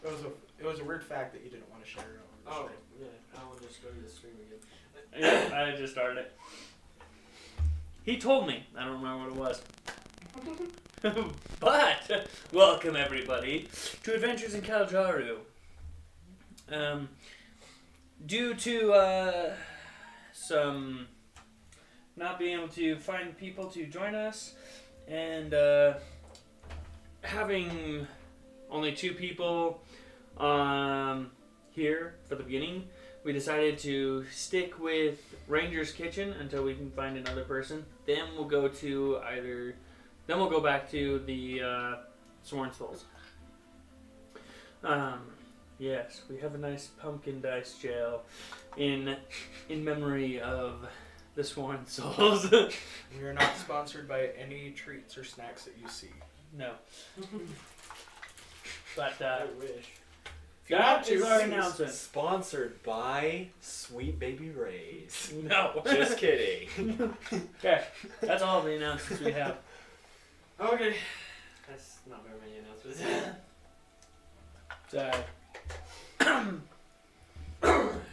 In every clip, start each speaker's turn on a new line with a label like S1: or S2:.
S1: It was a weird fact that you didn't want to share over the stream.
S2: Yeah, I will just go to the stream again.
S3: Yeah, I just started it. He told me. I don't remember what it was. But, welcome everybody to Adventures in Kal'Jaru. Due to some not being able to find people to join us and having only 2 people here for the beginning, we decided to stick with Ranger's Kitchen until we can find another person. Then we'll go back to the Sworn Souls. Yes, we have a nice pumpkin dice jail in memory of the Sworn Souls.
S1: We are not sponsored by any treats or snacks that you see.
S3: No. But
S2: I wish.
S3: that is our announcement.
S4: Sponsored by Sweet Baby Ray's.
S3: No.
S4: Just kidding.
S3: Okay, that's all the announcements we have.
S2: Okay. That's not very many announcements.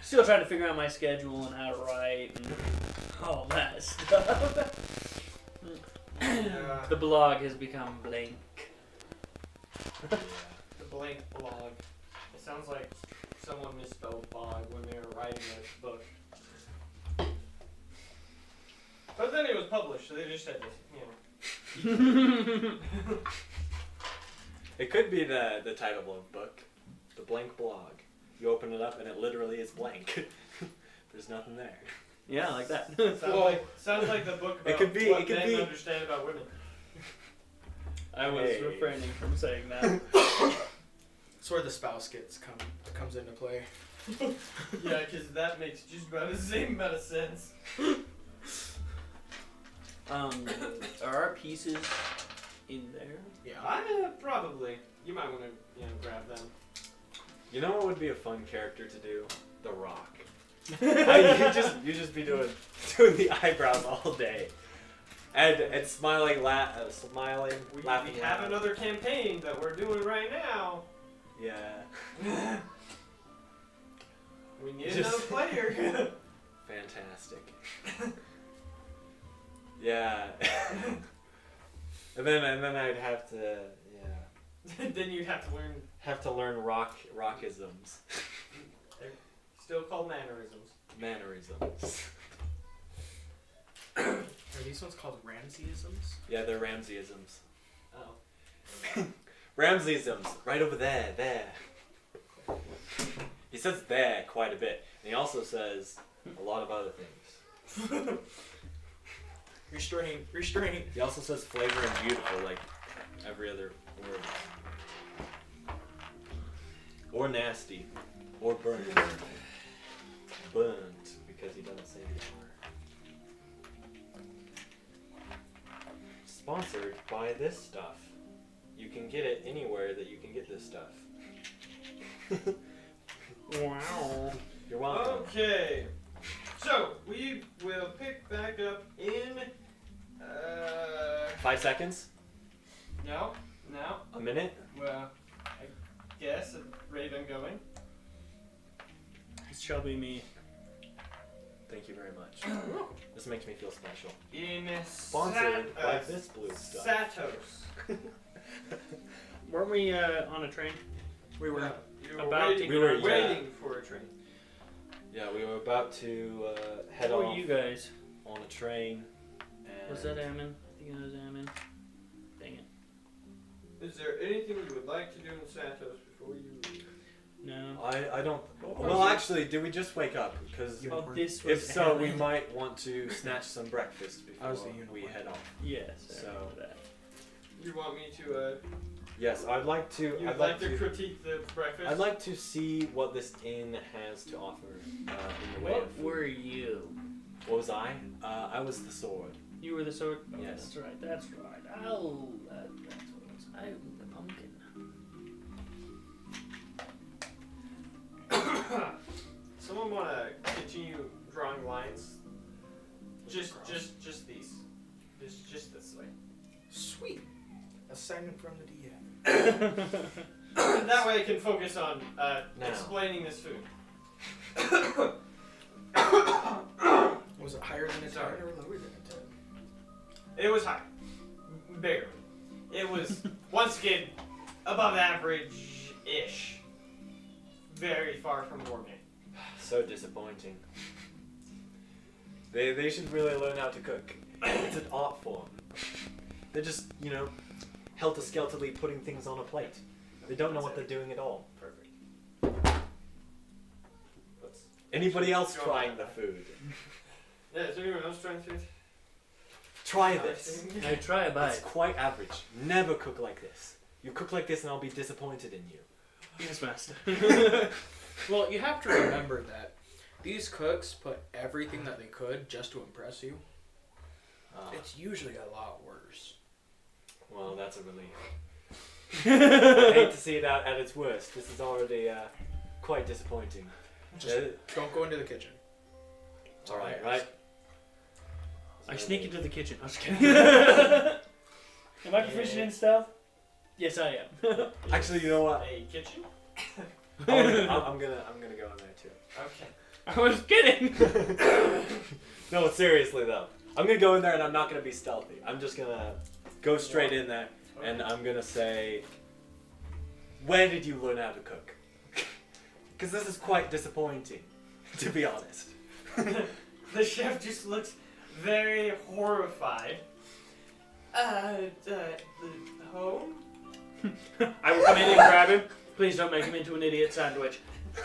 S3: Still trying to figure out my schedule and how to write and all that stuff. The blog has become blank.
S2: The blank blog. It sounds like someone misspelled bog when they were writing a book. But then it was published, so they just said this, you know.
S4: It could be the title of a book, The Blank Blog. You open it up and it literally is blank. There's nothing there.
S3: Yeah, like that.
S2: Sounds like the book about what men understand about women.
S3: I was refraining from saying that.
S1: That's where the spouse comes into play.
S2: Yeah, because that makes just about the same amount of sense.
S3: Are our pieces in there?
S2: Yeah, probably. You might want to, grab them.
S4: You know what would be a fun character to do? The Rock. You just be doing the eyebrows all day, and smiling, laughing.
S2: We have another campaign that we're doing right now.
S4: Yeah.
S2: We need another player.
S4: Fantastic. Yeah. and then I'd have to
S2: Then you'd have to learn
S4: rockisms.
S2: They're still called mannerisms.
S4: Mannerisms.
S1: Are these ones called Ramseyisms?
S4: Yeah, they're Ramseyisms.
S2: Oh.
S4: Ramseyisms, right over there. He says there quite a bit, and he also says a lot of other things.
S1: Restraint.
S4: He also says flavor and beautiful, like every other word. Or nasty. Or burnt. Burnt, because he doesn't say the R. Sponsored by this stuff. You can get it anywhere that you can get this stuff.
S3: Wow.
S4: You're welcome.
S2: Okay. So, we will pick back up in...
S4: 5 seconds?
S2: No.
S4: A minute?
S2: Well, I guess a Raven going.
S3: This shall be me.
S4: Thank you very much. This makes me feel special.
S2: In
S4: Sponsored by this blue stuff.
S2: Satos.
S3: Weren't we on a train?
S1: We were.
S2: You were
S3: About
S2: waiting,
S3: to-
S4: We were,
S2: waiting for a train.
S4: Yeah, we were about to head
S3: Who
S4: off
S3: are you guys?
S4: on a train. And
S3: Was that Ammon? I think it was Ammon. Dang it.
S2: Is there anything you would like to do in Satos before you leave?
S3: No.
S4: I don't. Well, actually, did we just wake up? Because
S3: Oh, this was
S4: if so,
S3: Ammon.
S4: we might want to snatch some breakfast before
S1: I was the
S4: we
S1: unicorn.
S4: head off.
S3: Yes. I
S4: So-
S3: remember that.
S2: You want me to,
S4: Yes, I'd like to.
S2: you'd
S4: I'd
S2: like to critique the breakfast?
S4: I'd like to see what this inn has to offer in the way of
S3: What
S4: food.
S3: were you?
S4: What was I? I was the sword.
S3: You were the sword? Oh,
S4: Yes.
S3: That's right. That's right. Oh, that's what it was. I'm the pumpkin.
S2: Someone want to continue drawing lines? Just these. Just this way.
S1: Sweet. Assignment from the DM.
S2: that way I can focus on
S4: Now.
S2: explaining this food.
S1: Was it higher than a 10
S2: Sorry.
S1: or lower than a 10?
S2: It was high. Barely. It was, once again, above average-ish. Very far from gourmet.
S4: So disappointing. They should really learn how to cook. It's an art form. They're just, helter-skelterly putting things on a plate. They don't know what they're doing at all.
S2: Perfect.
S4: Anybody else trying the food?
S2: Yeah, is there anyone else trying food?
S4: Try this.
S3: I try a
S4: It's
S3: bite.
S4: quite average. Never cook like this. You cook like this and I'll be disappointed in you.
S3: Yes, master.
S1: Well, you have to remember that these cooks put everything that they could just to impress you. It's usually a lot worse.
S4: Well, that's a relief. I hate to see that at its worst. This is already quite disappointing.
S1: Just don't go into the kitchen.
S4: It's alright, right?
S3: I sneak into the kitchen. I'm just kidding. Am I proficient in stealth? Yes, I am.
S4: Actually, you know what?
S2: A kitchen?
S4: I'm gonna go in there too.
S2: Okay.
S3: I was kidding.
S4: No, seriously though. I'm gonna go in there and I'm not gonna be stealthy. I'm just gonna go straight in there and I'm gonna say, where did you learn how to cook? Because this is quite disappointing, to be honest.
S2: The chef just looks very horrified. Home?
S3: I will come in and grab him. Please don't make him into an idiot sandwich.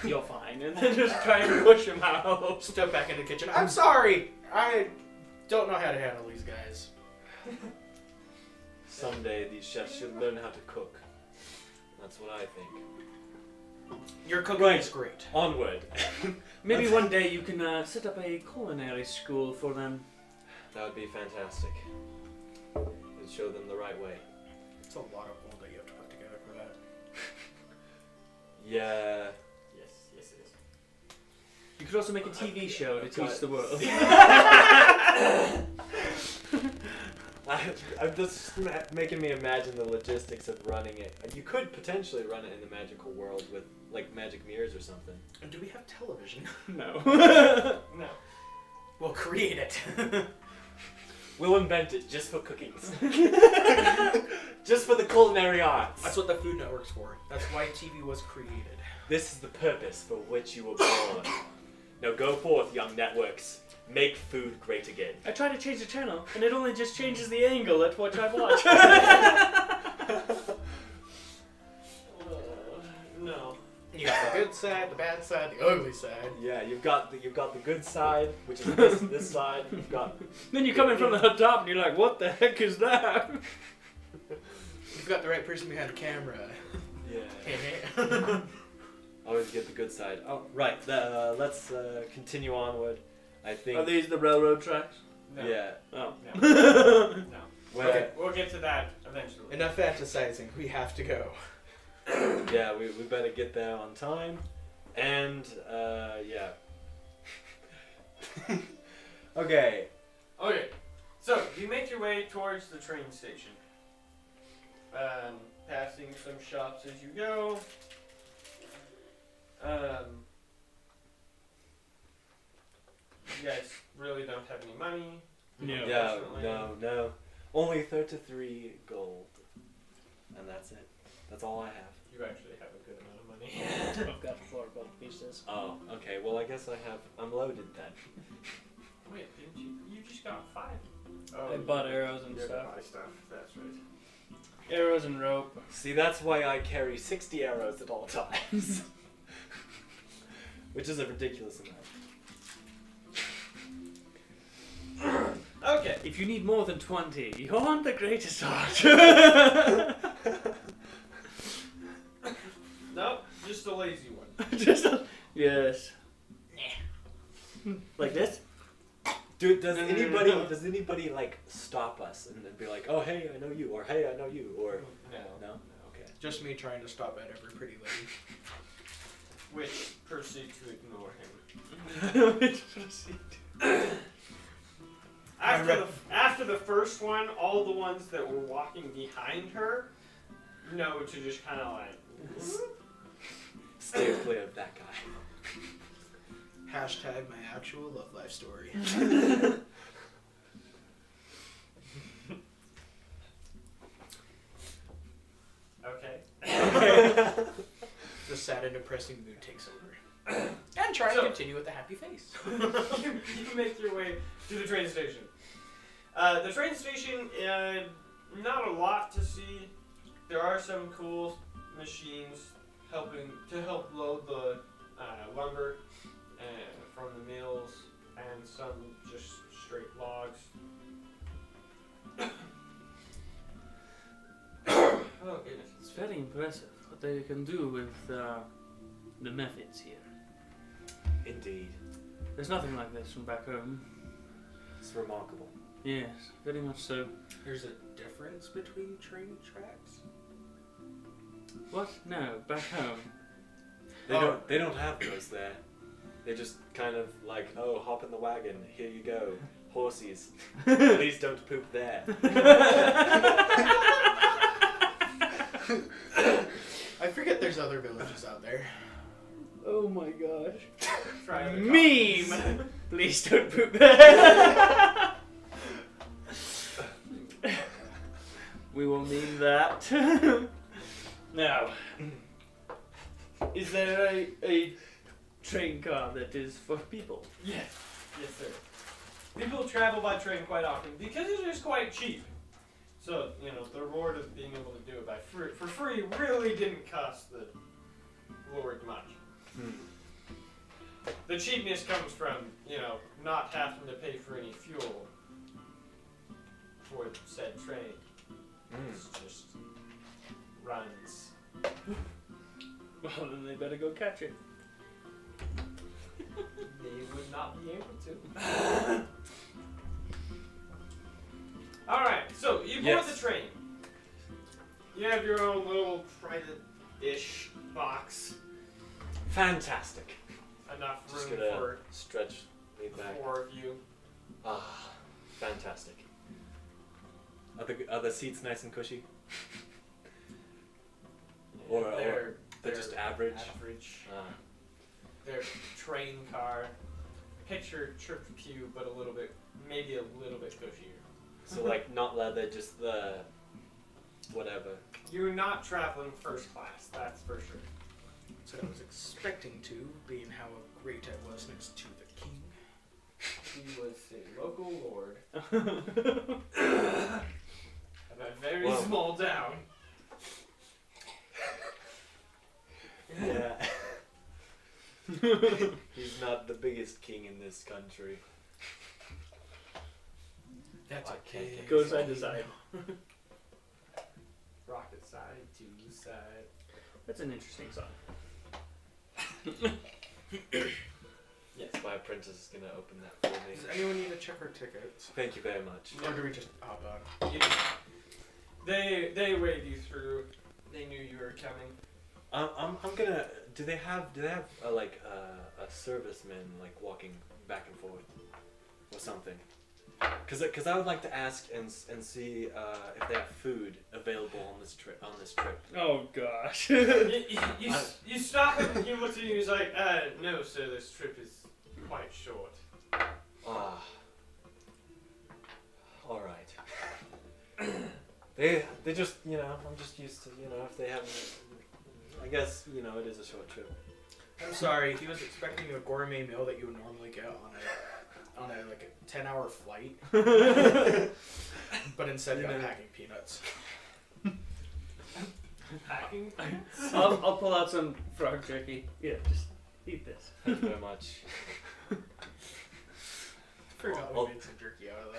S3: You're fine. And then just try and push him out.
S1: Step back in the kitchen. I'm sorry. I don't know how to handle these guys.
S4: Someday these chefs should learn how to cook. That's what I think.
S1: Your cooking
S4: Right.
S1: is great.
S4: Onward.
S3: Maybe one day you can set up a culinary school for them.
S4: That would be fantastic. It'd show them the right way.
S1: It's a lot of gold that you have to put together for that.
S4: Yeah.
S2: Yes, it is.
S3: You could also make a TV show to teach the world.
S4: I'm just making me imagine the logistics of running it. You could potentially run it in the magical world with like magic mirrors or something.
S1: And do we have television?
S3: No.
S2: No.
S1: We'll create it.
S4: We'll invent it just for cookies. Just for the culinary arts.
S1: That's what the Food Network's for. That's why TV was created.
S4: This is the purpose for which you were born. Now go forth, young networks. Make food great again.
S3: I try to change the channel, and it only just changes the angle at which I watch.
S2: No.
S1: You got the good side, the bad side, the ugly side.
S4: Yeah, you've got the good side, which is this side. You've got
S3: Then you come in from the top, and you're like, "What the heck is that?"
S1: You've got the right person behind the camera.
S4: yeah. Always get the good side. Oh, right. Let's continue onward. I think.
S3: Are these the railroad tracks?
S2: No.
S4: Yeah.
S3: Oh.
S2: No.
S4: Well,
S2: Okay, we'll get to that eventually.
S1: Enough fantasizing. We have to go.
S4: yeah, we better get there on time. And, yeah. Okay.
S2: Okay, so you make your way towards the train station. Passing some shops as you go. You guys really don't have any money.
S3: No.
S4: Yeah,
S2: unfortunately.
S4: no. Only 33 gold. And that's it. That's all I have.
S2: You actually have a good amount of money.
S3: I've got 4 gold pieces.
S4: Oh, okay. Well, I guess I'm loaded then.
S2: Wait, didn't you? You just got 5.
S3: I bought arrows and
S2: you're
S3: stuff.
S2: gonna buy stuff. That's right.
S3: Arrows and rope.
S4: See, that's why I carry 60 arrows at all times. Which is a ridiculous amount.
S2: Okay.
S3: If you need more than 20, you're on the greatest art.
S2: Nope, just a lazy one.
S3: Yes. Like this?
S4: Dude, does anybody like stop us and then be like, oh hey, I know you, or hey, I know you, or
S2: No.
S4: no? Okay.
S1: Just me trying to stop at every pretty lady.
S2: Which proceed to ignore him. After the first one, all the ones that were walking behind her know to just kind of like
S4: steer clear of that guy.
S1: Hashtag my actual love life story.
S2: Okay.
S1: The sad and depressing mood takes over. And try to continue with a happy face.
S2: You make your way to the train station. The train station, not a lot to see. There are some cool machines help load the lumber from the mills, and some just straight logs. Oh goodness.
S3: It's very impressive what they can do with the methods here.
S4: Indeed.
S3: There's nothing like this from back home.
S4: It's remarkable.
S3: Yes, very much so.
S1: There's a difference between train tracks?
S3: What? No, back home.
S4: They don't have those there. They just kind of like, oh, hop in the wagon, here you go. Horsies. Please don't poop there.
S1: I forget there's other villages out there.
S3: Oh my gosh.
S2: Try
S3: Meme! Please don't poop there. We will meme that. Now, is there a train car that is for people?
S2: Yes, sir. People travel by train quite often because it is quite cheap. So, the reward of being able to do it for free really didn't cost the Lord much. The cheapness comes from, not having to pay for any fuel for said train. It just runs.
S3: Well, then they better go catch it.
S2: They would not be able to. Alright, so you board the train. You have your own little private-ish box.
S4: Fantastic.
S2: Enough
S4: Just
S2: room
S4: gonna
S2: for
S4: stretch me back.
S2: 4 of you.
S4: Ah, fantastic. Are the seats nice and cushy? Or they're just average?
S2: Average.
S4: Ah.
S2: They're train car. Picture church pew, but maybe a little bit cushier.
S4: So like not leather, just the whatever.
S2: You're not traveling first class, that's for sure.
S1: That's what I was expecting to, being how great I was next to the king.
S2: He was a local lord of a very small town.
S4: Yeah. He's not the biggest king in this country.
S1: That's okay.
S3: Go side to side.
S2: Rocket side to side.
S3: That's an interesting song.
S4: Yes, my apprentice is gonna open that for me.
S1: Does anyone need to check our tickets?
S4: Thank you very much.
S1: Or do we just hop on?
S2: They waved you through. They knew you were coming.
S4: I'm gonna. Do they have a serviceman like walking back and forth or something? Cause I would like to ask and see if they have food available on this trip.
S3: Oh gosh.
S2: You stop him and he looks at you and he's like, no sir, this trip is quite short.
S4: Ah. All right. They just I'm just used to if they have. I guess it is a short trip.
S1: I'm sorry, he was expecting a gourmet meal that you would normally get on a 10-hour flight. But instead got packing peanuts.
S2: Packing?
S3: I'll pull out some frog jerky. Yeah, just eat this.
S4: Thank you very much.
S1: I forgot we made some jerky out of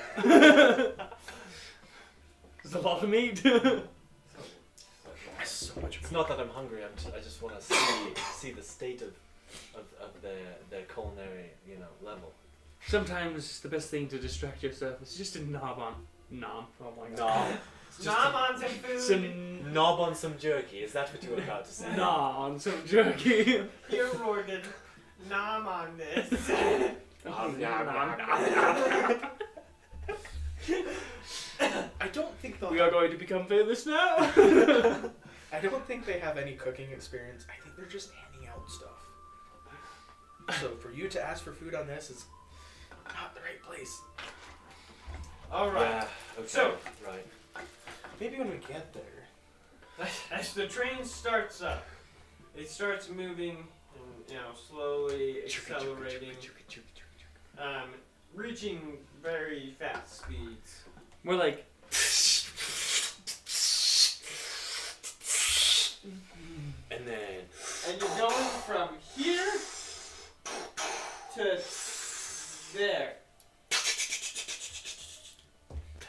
S1: that.
S3: There's a lot of meat.
S1: So much.
S4: It's not that I'm hungry. I just want to see the state of their culinary level.
S3: Sometimes the best thing to distract yourself is just to knob on. Nom. Oh my god.
S4: Nom.
S2: Nom on some food.
S3: Some
S4: Knob on some jerky. Is that what you were about to say?
S3: nom on some jerky.
S2: Here, Rordon. Nom on this.
S4: Nom, nom, nom,
S1: I don't think they'll.
S3: We are going to become famous now.
S1: I don't think they have any cooking experience. I think they're just handing out stuff. Also, for you to ask for food on this is not the right place.
S2: All right.
S4: Yeah, okay.
S2: So-
S4: right.
S1: Maybe when we get there.
S2: As the train starts up, it starts moving, and, slowly accelerating, reaching very fast speeds.
S3: We're like,
S4: And then
S2: And you're going from here to there.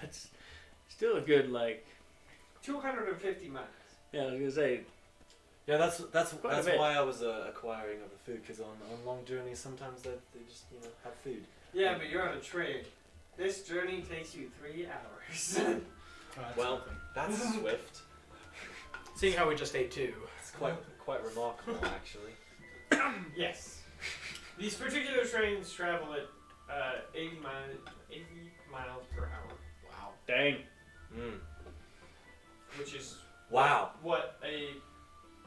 S3: that's still a good, like,
S2: 250 miles.
S3: yeah, I was gonna say,
S4: yeah, that's
S3: Quite a bit.
S4: why I was acquiring other food, because on long journeys sometimes they just have food.
S2: Yeah, but you're on a train. This journey takes you 3 hours.
S4: Well, that's swift.
S1: Seeing how we just ate 2.
S4: It's quite remarkable actually.
S2: Yes. These particular trains travel at 80 miles per hour,
S1: Wow.
S3: dang.
S4: Mm.
S2: which is
S4: Wow.
S2: what a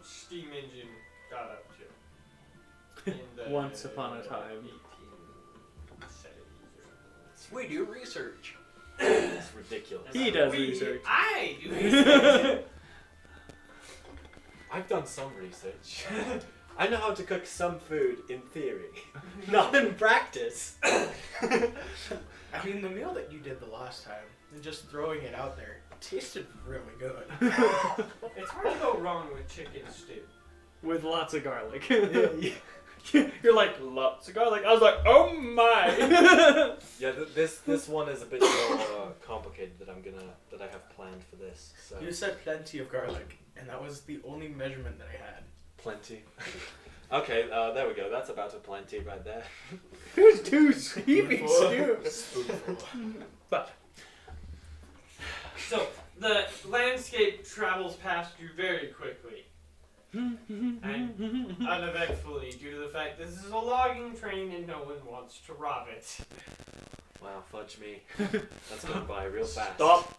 S2: steam engine got up to. In the
S3: Once upon a time.
S2: 1870s or something.
S1: We do research.
S4: It's ridiculous.
S3: He does research.
S2: I do research.
S4: I've done some research. I know how to cook some food in theory, not in practice.
S1: I mean, the meal that you did the last time, and just throwing it out there, tasted really good.
S2: It's hard to go wrong with chicken stew.
S3: With lots of garlic. You're like, lots of garlic. I was like, oh my.
S4: Yeah, this one is a bit more complicated that I have planned for this. So
S1: You said plenty of garlic, and that was the only measurement that I had.
S4: plenty. Okay, there we go. That's about a plenty right there.
S3: Who's too heaping stew?
S1: Spoonful.
S3: But
S2: So the landscape travels past you very quickly and uneventfully due to the fact this is a logging train and no one wants to rob it.
S4: Wow, fudge me. That's going by real fast.
S3: stop.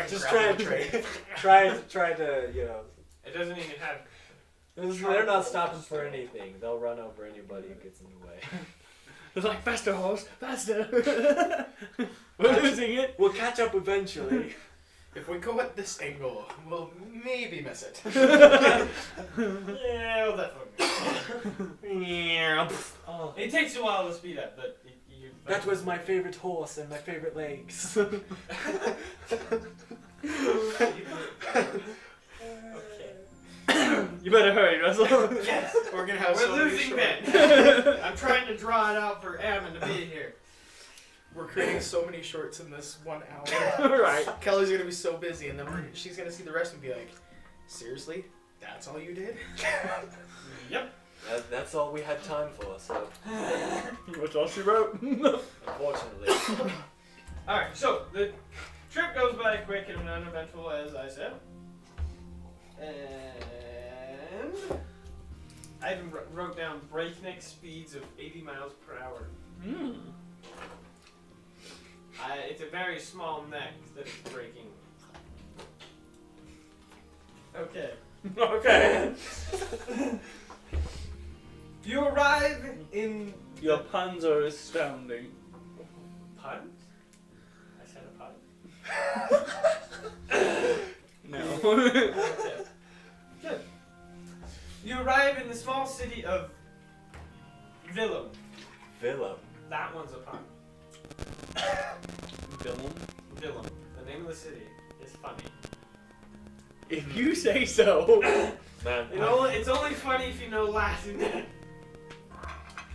S4: Just try to
S2: It doesn't even have.
S4: They're not stopping for anything. They'll run over anybody who gets in the way.
S3: It's like, faster, horse, faster. We're losing it.
S4: We'll catch up eventually.
S1: If we go at this angle, we'll maybe miss it.
S2: Yeah, well, definitely.
S4: Oh,
S2: It takes a while to speed up, but you.
S4: that was my favorite horse and my favorite legs.
S2: Okay.
S3: You better hurry, Russell.
S2: Yes.
S1: We're gonna have
S2: We're
S1: so many
S2: losing
S1: shorts.
S2: Ben. I'm trying to draw it out for Ammon to be here.
S1: We're creating so many shorts in this 1 hour.
S3: Right.
S1: Kelly's gonna be so busy, and then she's gonna see the rest and be like, "Seriously, that's all you did?"
S2: Yep.
S4: That's all we had time for. So
S3: What's all she wrote?
S4: unfortunately,
S2: Alright, so the trip goes by quick and uneventful, as I said. And I even wrote down breakneck speeds of 80 miles per hour.
S3: Mm.
S2: It's a very small neck that it's breaking. Okay.
S3: Okay.
S2: You arrive in
S3: Your puns are astounding.
S2: puns? I said a pun.
S3: No.
S2: Okay. Good. You arrive in the small city of Willem.
S4: Villa.
S2: That one's a pun.
S3: Villain?
S2: Willem. The name of the city is funny.
S3: If you say so.
S4: Man,
S2: It's only funny if you know Latin.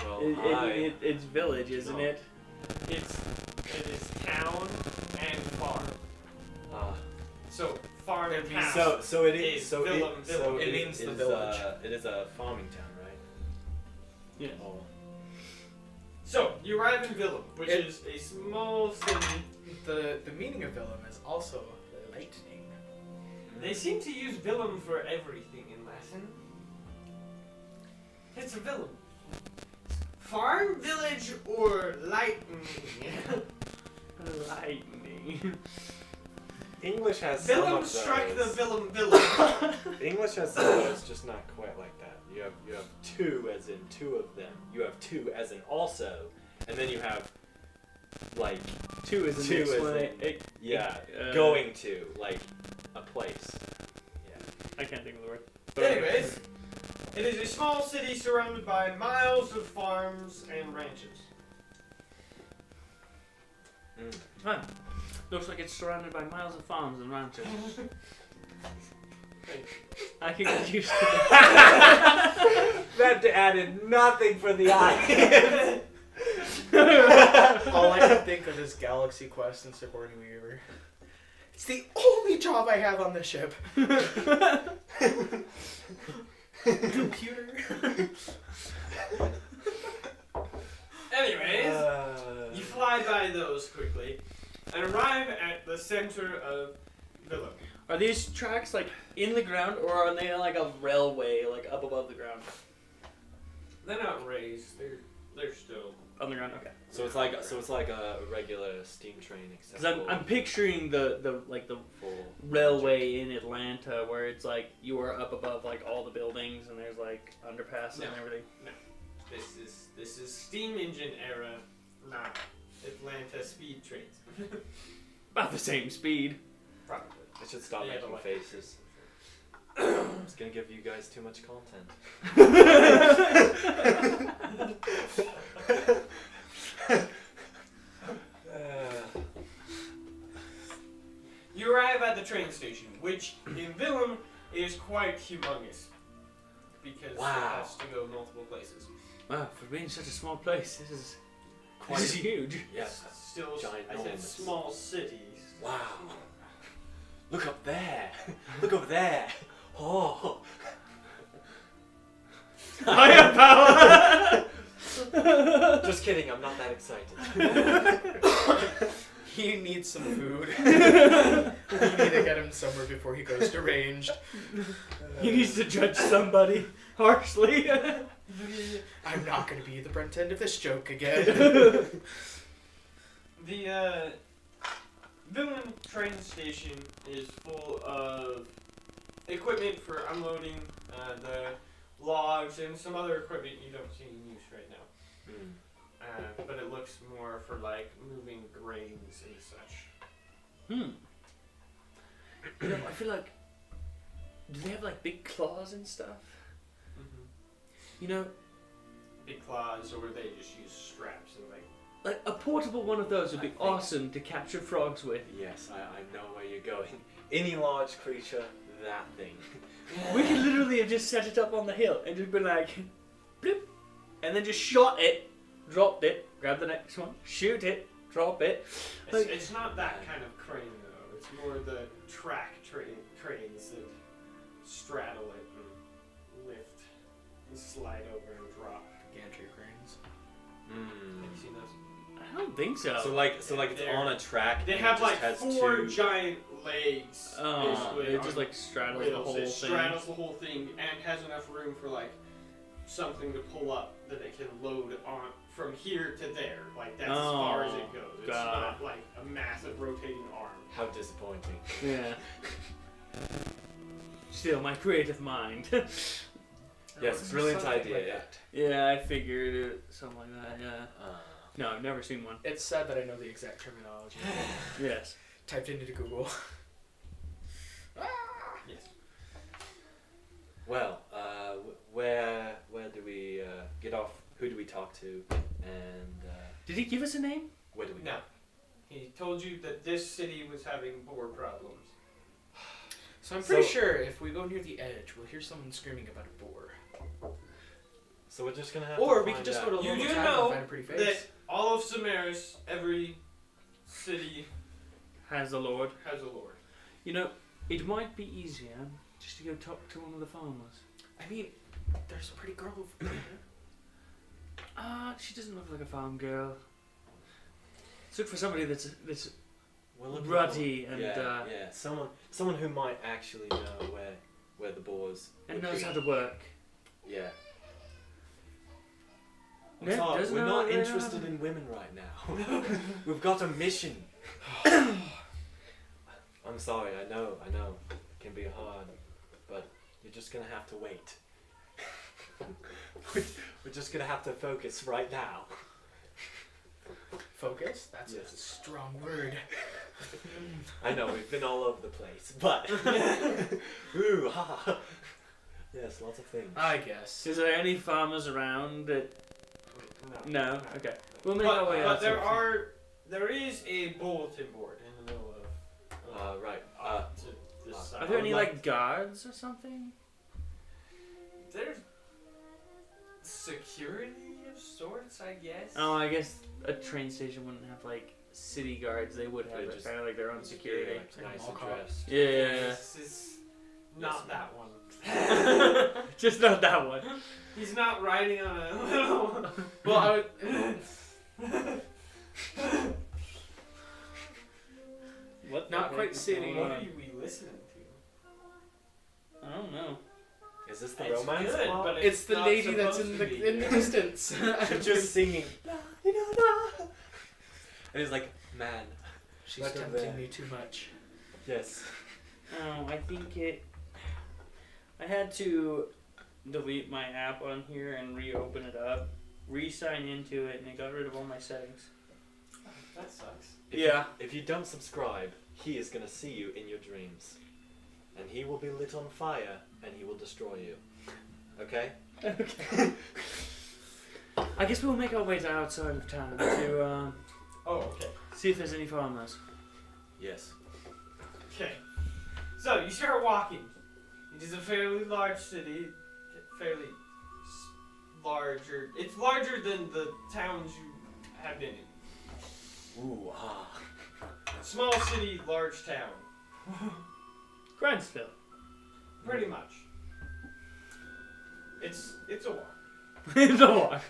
S4: well,
S3: It's village, isn't it?
S2: It is town and farm. So farm and town.
S4: So it is. So
S2: Willem,
S4: it, so
S2: Willem.
S1: It
S4: it
S1: means the
S4: is,
S1: village.
S4: It is a farming town, right?
S3: Yeah.
S4: Oh.
S2: So you arrive in Willem, which
S1: It-
S2: is a small city.
S1: The meaning of Willem is also lightning.
S2: They seem to use Willem for everything in Latin. It's a Willem. Farm, village, or lightning.
S3: Lightning.
S4: English has some
S2: Willem
S4: of
S2: struck the
S4: those.
S2: Willem.
S4: English has zero, it's just not quite like that. You have two as in two of them. You have two as in also, and then you have like
S3: Two is
S4: two
S3: an
S4: as
S3: explanation.
S4: in, going to like a place. Yeah.
S3: I can't think of the word.
S2: Anyways, it is a small city surrounded by miles of farms and ranches.
S3: Huh. Looks like it's surrounded by miles of farms and ranches. I can get used to that.
S4: That added nothing for the eye.
S1: All I can think of is Galaxy Quest and Sigourney Weaver. It's the only job I have on this ship. Computer.
S2: Anyways, you fly by those quickly and arrive at the center of Villa.
S3: Are these tracks like in the ground, or are they like a railway, like up above the ground?
S2: They're not raised. They're still
S3: On the ground, okay.
S4: So it's like a regular steam train, except
S3: Because I'm picturing the
S4: full
S3: railway in Atlanta where it's like you are up above like all the buildings and there's like underpasses and everything.
S2: This is steam engine era, not Atlanta speed trains.
S3: About the same speed.
S2: Probably.
S4: I should stop
S2: Yeah,
S4: making
S2: but-
S4: faces. It's gonna give you guys too much content.
S2: You arrive at the train station, which in Willem is quite humongous because
S4: Wow.
S2: it has to go multiple places.
S3: Wow, for being such a small place, this is
S4: Quite
S3: huge.
S4: Yes.
S2: Still,
S4: Ginormous.
S2: I said small cities.
S4: Wow. Look up there. Look over there. Oh.
S3: Higher power!
S4: Just kidding. I'm not that excited.
S1: He needs some food. You need to get him somewhere before he goes deranged.
S3: He needs to judge somebody harshly.
S1: I'm not going to be the brunt end of this joke again.
S2: The Willem train station is full of equipment for unloading the logs and some other equipment you don't see in use right now. But it looks more for like moving grains and such.
S3: You know, I feel like, do they have like big claws and stuff? You know,
S2: Big claws, or they just use straps and
S3: like a portable one of those would be awesome to capture frogs with.
S4: Yes, I know where you're going. Any large creature, that thing.
S3: We could literally have just set it up on the hill and just been like, bloop, and then just shot it, dropped it, grab the next one, shoot it, drop it. Like,
S2: it's not that kind of crane though. It's more the track cranes that straddle it and lift and slide over and drop.
S1: Gantry cranes.
S2: Have you seen those?
S3: I don't think so.
S4: So like it's on a track.
S2: They
S4: and
S2: have
S4: it just
S2: like
S4: has
S2: 4
S4: two...
S2: giant legs.
S3: Oh,
S2: basically,
S3: it
S2: on
S3: just like straddles the
S2: wheels.
S3: whole
S2: It
S3: thing.
S2: straddles the whole thing and has enough room for like something to pull up that it can load on from here to there. Like that's as far as it goes. It's
S3: God.
S2: not like a massive rotating arm.
S4: How disappointing.
S3: Yeah. Still, my creative mind.
S4: Yes, brilliant
S1: Something
S4: idea.
S1: like
S4: Yeah.
S1: that.
S3: Yeah, I figured it, something like that, yeah. No, I've never seen one.
S1: It's sad that I know the exact terminology.
S3: Yes.
S1: Typed into Google.
S2: Yes.
S4: Well, where do we get off? Who do we talk to? And
S3: Did he give us a name?
S4: where do we?
S2: No. He told you that this city was having boar problems.
S1: So I'm pretty sure if we go near the edge, we'll hear someone screaming about a boar.
S4: So we're just gonna have.
S1: Or
S4: to
S1: we
S4: find
S1: could just
S4: out.
S1: go to a
S2: You
S1: local
S2: do
S1: tavern
S2: know
S1: and find a pretty face.
S2: that all of Samaris, every city
S3: Has the Lord.
S2: has a lord.
S3: You know, it might be easier just to go talk to one of the farmers.
S1: I mean, there's a pretty girl over there.
S3: She doesn't look like a farm girl. Let's look for somebody that's
S4: We're looking
S3: ruddy
S4: for-
S3: and
S4: yeah, someone who might actually know where the boars
S3: and
S4: would
S3: knows
S4: be.
S3: how to work.
S4: Yeah. I'm
S3: No,
S4: sorry,
S3: doesn't
S4: we're
S3: know
S4: not
S3: how to-
S4: interested in women right now. We've got a mission. I'm sorry, I know, it can be hard, but just gonna have to wait. We're just gonna have to focus right now.
S1: Focus? That's
S4: Yes.
S1: a strong word.
S4: I know, we've been all over the place, but... Ooh, ha. Yes, lots of things.
S1: I guess.
S3: Is there any farmers around that... No? Okay. We'll make
S2: But,
S3: our way out.
S2: there is a bulletin board in the middle of.
S4: Right.
S2: To this side.
S3: Are there any,
S4: like-
S3: like, guards or something?
S2: There's security of sorts, I guess.
S3: Oh, I guess a train station wouldn't have, like, city guards. They would have
S4: They
S3: it,
S4: just-
S3: kind of like their own security.
S4: Nice
S1: Mall
S4: and
S1: cop.
S4: dressed.
S3: Yeah.
S2: This is not that one.
S3: Just not that one.
S2: He's not riding on a little.
S1: Well, I would.
S3: What?
S1: Not
S3: the
S1: quite
S3: heck is
S1: city.
S3: going
S2: What
S3: on?
S2: are we listening to?
S3: I don't know.
S4: Is this the
S2: It's
S4: romance
S2: good,
S4: plot?
S2: but
S1: It's the
S2: not
S1: lady that's
S2: supposed
S1: in
S2: to
S1: the
S2: be.
S1: in the distance.
S4: Just singing. And he's like, man.
S1: She's
S4: Look at
S1: tempting
S4: that.
S1: me too much.
S4: Yes.
S3: Oh, I think it. I had to delete my app on here and reopen it up, re-sign into it, and it got rid of all my settings.
S2: That sucks.
S4: If you don't subscribe, he is going to see you in your dreams. And he will be lit on fire, and he will destroy you. Okay?
S3: Okay. I guess we'll make our way to outside of town to
S2: Oh, okay.
S3: see if there's any farmers.
S4: Yes.
S2: Okay. So you start walking. It is a fairly large city. Fairly larger. It's larger than the towns you have been in.
S4: Ooh, ah.
S2: Small city, large town.
S3: Grantsville.
S2: Pretty much. It's a walk.
S3: It's a walk.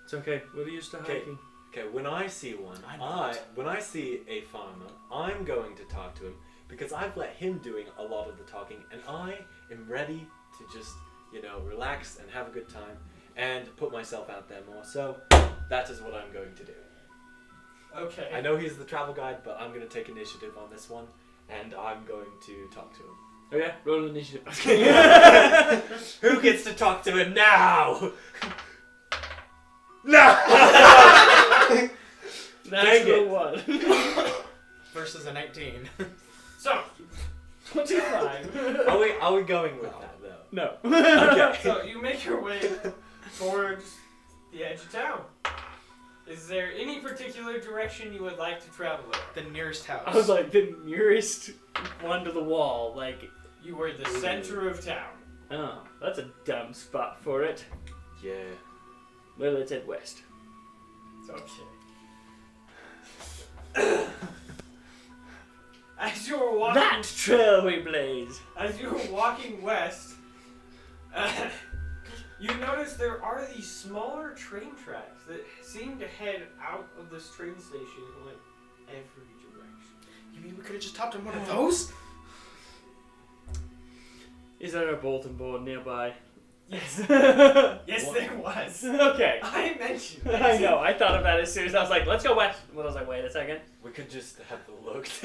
S3: It's okay. We're used to
S4: Okay.
S3: hiking.
S4: Okay, when I see one,
S1: I'm not.
S4: when I see a farmer, I'm going to talk to him because I've let him doing a lot of the talking, and I am ready to just, relax and have a good time and put myself out there more. So that is what I'm going to do.
S2: Okay.
S4: I know he's the travel guide, but I'm going to take initiative on this one, and I'm going to talk to him.
S3: Oh yeah, roll initiative.
S4: Who gets to talk to him now? No!
S3: Natural
S4: it.
S3: one.
S1: Versus a 19.
S2: So
S3: 25.
S4: Are we going with that though?
S3: No.
S4: Okay.
S2: So you make your way towards the edge of town. Is there any particular direction you would like to travel in?
S1: The nearest house.
S3: I was like the nearest one to the wall. Like,
S2: You were the center of town.
S3: oh, that's a dumb spot for it.
S4: Yeah.
S3: Well, let's head west.
S2: Okay. As you were walking,
S3: That trail we blaze.
S2: as you were walking west, you notice there are these smaller train tracks that seem to head out of this train station in like every direction.
S1: You mean we could have just topped on one of those?
S3: Is there a bulletin board nearby?
S2: Yes.
S3: Okay.
S2: Yes, there was.
S3: I
S2: I mentioned that.
S3: know. I thought of that as soon as I was like, let's go west. But I was like, wait a second.
S4: We could just have looked.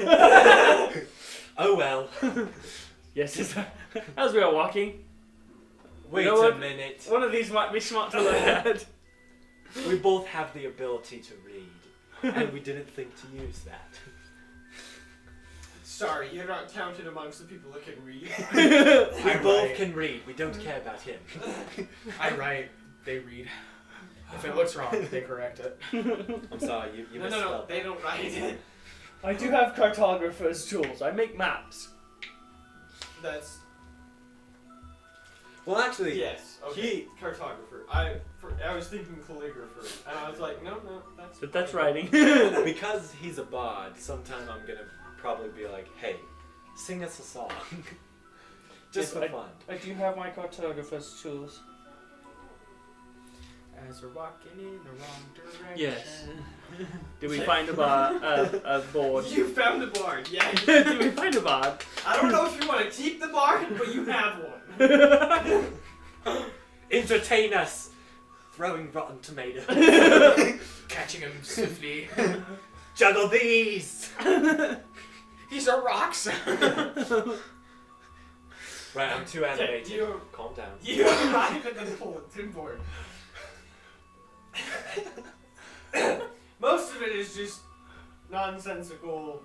S4: Oh well.
S3: Yes, is that, as we were walking,
S4: Wait
S3: You know
S4: a
S3: what?
S4: minute.
S3: one of these might be smart to look at.
S4: We both have the ability to read, and we didn't think to use that.
S2: Sorry, you're not counted amongst the people that can read.
S4: We
S1: I
S4: both
S1: write.
S4: can read. We don't care about him.
S1: I write. They read. If it looks wrong, they correct it.
S4: I'm sorry, you
S2: No,
S4: misspelled
S2: they
S4: that.
S2: don't write it.
S3: I do have cartographer's tools. I make maps.
S2: That's
S4: Well, actually,
S2: yes. Okay. Cartographer. I was thinking calligrapher, and I was like, no, that's.
S3: But that's writing.
S4: because he's a bard, sometime I'm gonna probably be like, hey, sing us a song. Just
S3: Yes,
S4: for fun.
S3: I do have my cartographer's tools.
S1: As we're walking in the wrong direction.
S3: Yes. Did we find a board?
S2: You found the bard. Yeah.
S3: Did we find a board?
S2: I don't know if you want to keep the bard, but you have one.
S4: Entertain us! Throwing rotten tomatoes.
S1: Catching him swiftly.
S4: Juggle these!
S1: These are rocks.
S4: Right, I'm too animated.
S2: you-
S4: Calm down.
S2: You arrive at the bulletin board. Most of it is just nonsensical,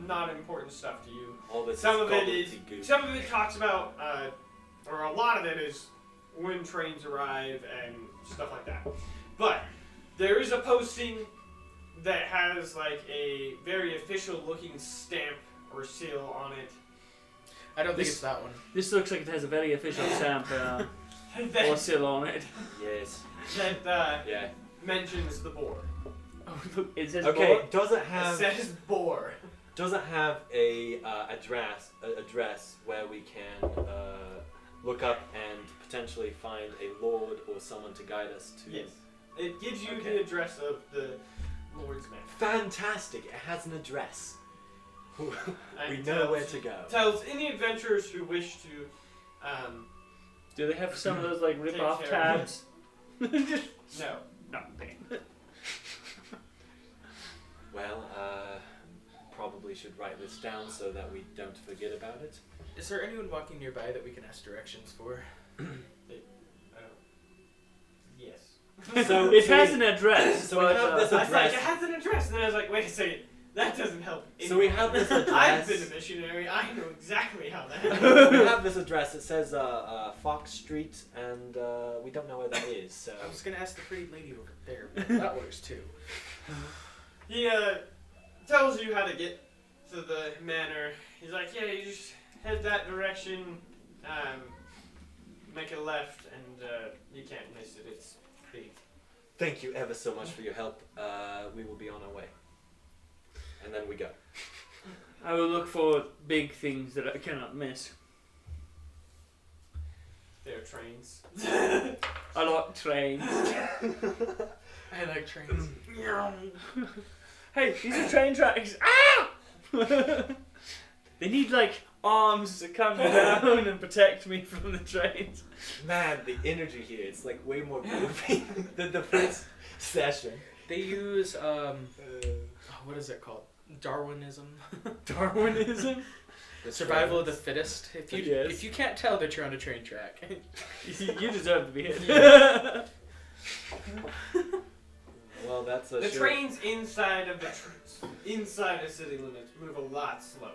S2: not important stuff to you.
S4: All this
S2: Some
S4: is
S2: of it is.
S4: gobbledygook.
S2: Some of it talks about, or a lot of it is when trains arrive and stuff like that. But there is a posting that has like a very official-looking stamp or seal on it.
S1: I don't think it's that one.
S3: This looks like it has a very official stamp or
S2: that
S3: seal on it.
S4: Yes.
S2: yeah. Mentions the Boar.
S3: Oh, look, it says
S4: Okay.
S3: Boar.
S4: Does it
S2: It
S4: have?
S2: says Boar.
S4: Does it have a address where we can look up and potentially find a lord or someone to guide us to?
S2: Yes. It gives you
S4: Okay.
S2: the address of the Lord's Manor.
S4: Fantastic! It has an address. We
S2: And
S4: know
S2: tells-
S4: where to go.
S2: Tells any adventurers who wish to,
S3: Do they have some of those like rip off
S2: Take care of
S3: tabs?
S2: no.
S3: No, dang.
S4: Well, probably should write this down so that we don't forget about it.
S1: Is there anyone walking nearby that we can ask directions for?
S2: Yes.
S4: So
S3: It has an address.
S4: So we
S3: but,
S4: have this
S2: I was like,
S4: address.
S2: it has an address, and then I was like, wait a second, that doesn't help.
S4: So we have this
S2: I've
S4: address.
S2: been a missionary. I know exactly how that.
S4: We have this address. It says Fox Street, and we don't know where that is. So
S1: I was gonna ask the pretty lady over there, but that works too.
S2: He tells you how to get to the manor. He's like, yeah, you just head that direction, make a left, and you can't miss it. It's pretty.
S4: thank you ever so much for your help. We will be on our way, and then we go.
S3: I will look for big things that I cannot miss.
S2: They're trains.
S3: I like trains.
S1: I like trains.
S3: Hey, these are train tracks. Ah! They need like arms to come down and protect me from the trains.
S4: Man, the energy here, it's like way more goofy than the first session.
S1: They use what is it called? Darwinism.
S3: Darwinism.
S1: Survival of the fittest.
S3: Yes.
S1: If you can't tell that you're on a train track.
S3: You deserve to be hit.
S4: Well, that's a
S2: The
S4: sure.
S2: trains inside of inside the city limits move a lot slower.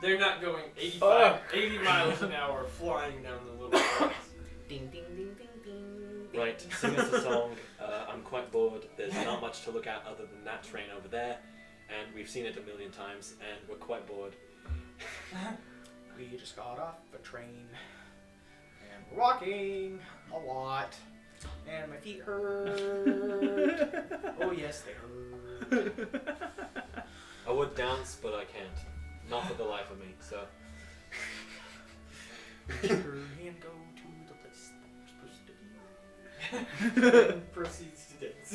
S2: They're not going 80 miles an hour flying down the little roads.
S1: Ding ding ding ding ding.
S4: Right, sing us a song. I'm quite bored. There's not much to look at other than that train over there, and we've seen it a million times, and we're quite bored.
S1: We just got off a train, and we're walking a lot, and my feet hurt. Oh yes, they hurt.
S4: I would dance, but I can't. Not for the life of me, so.
S1: Reach her and go to the place that we're supposed to be.
S2: And proceeds to dance.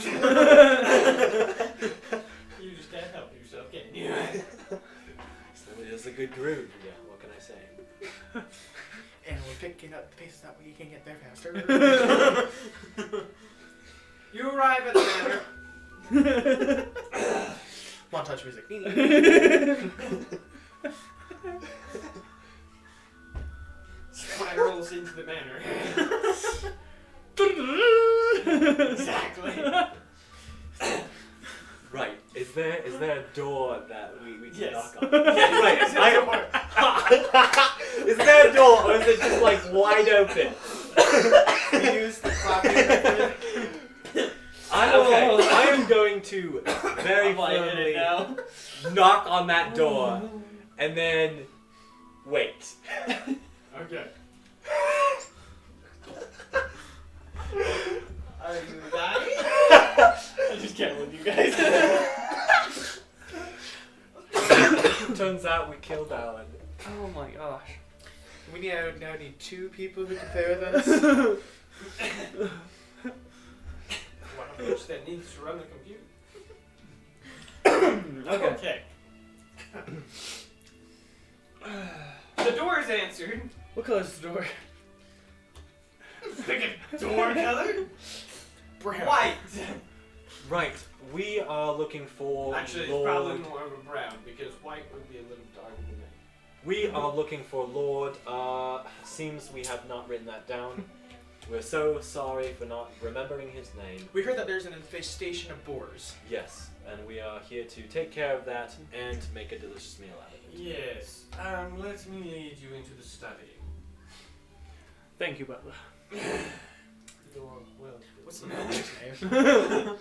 S2: You just can't help yourself, can you?
S4: It's a good groove, yeah, what can I say?
S1: And we're picking up the pace that we can get there faster.
S2: You arrive at the manor.
S1: Montage music.
S2: Spirals into the manor. Exactly.
S4: Right, is there a door that we can
S2: Yes.
S4: knock on?
S2: Right.
S4: Is there a door, or is it just like wide open?
S1: We use the clapping method.
S4: I am going to very firmly
S3: now.
S4: knock on that door, and then wait.
S2: Okay. Are you dying?
S3: I just can't with you guys.
S4: Turns out we killed Alan.
S3: Oh my gosh.
S1: We now need 2 people who can play with us.
S2: One of which that needs to run the computer.
S3: Okay.
S2: The door is answered.
S3: What color is the door?
S2: Pick a door color.
S1: Brown.
S2: White.
S4: Right, we are looking for
S2: Actually, it's
S4: Lord.
S2: probably more of a brown because white would be a little darker than that.
S4: We are looking for Lord. Seems we have not written that down. We're so sorry for not remembering his name.
S1: We heard that there's an infestation of boars.
S4: Yes, and we are here to take care of that and make a delicious meal out of it.
S2: Yes. Let me lead you into the study.
S3: Thank you, Butler.
S2: You're welcome.
S1: What's the manager's name?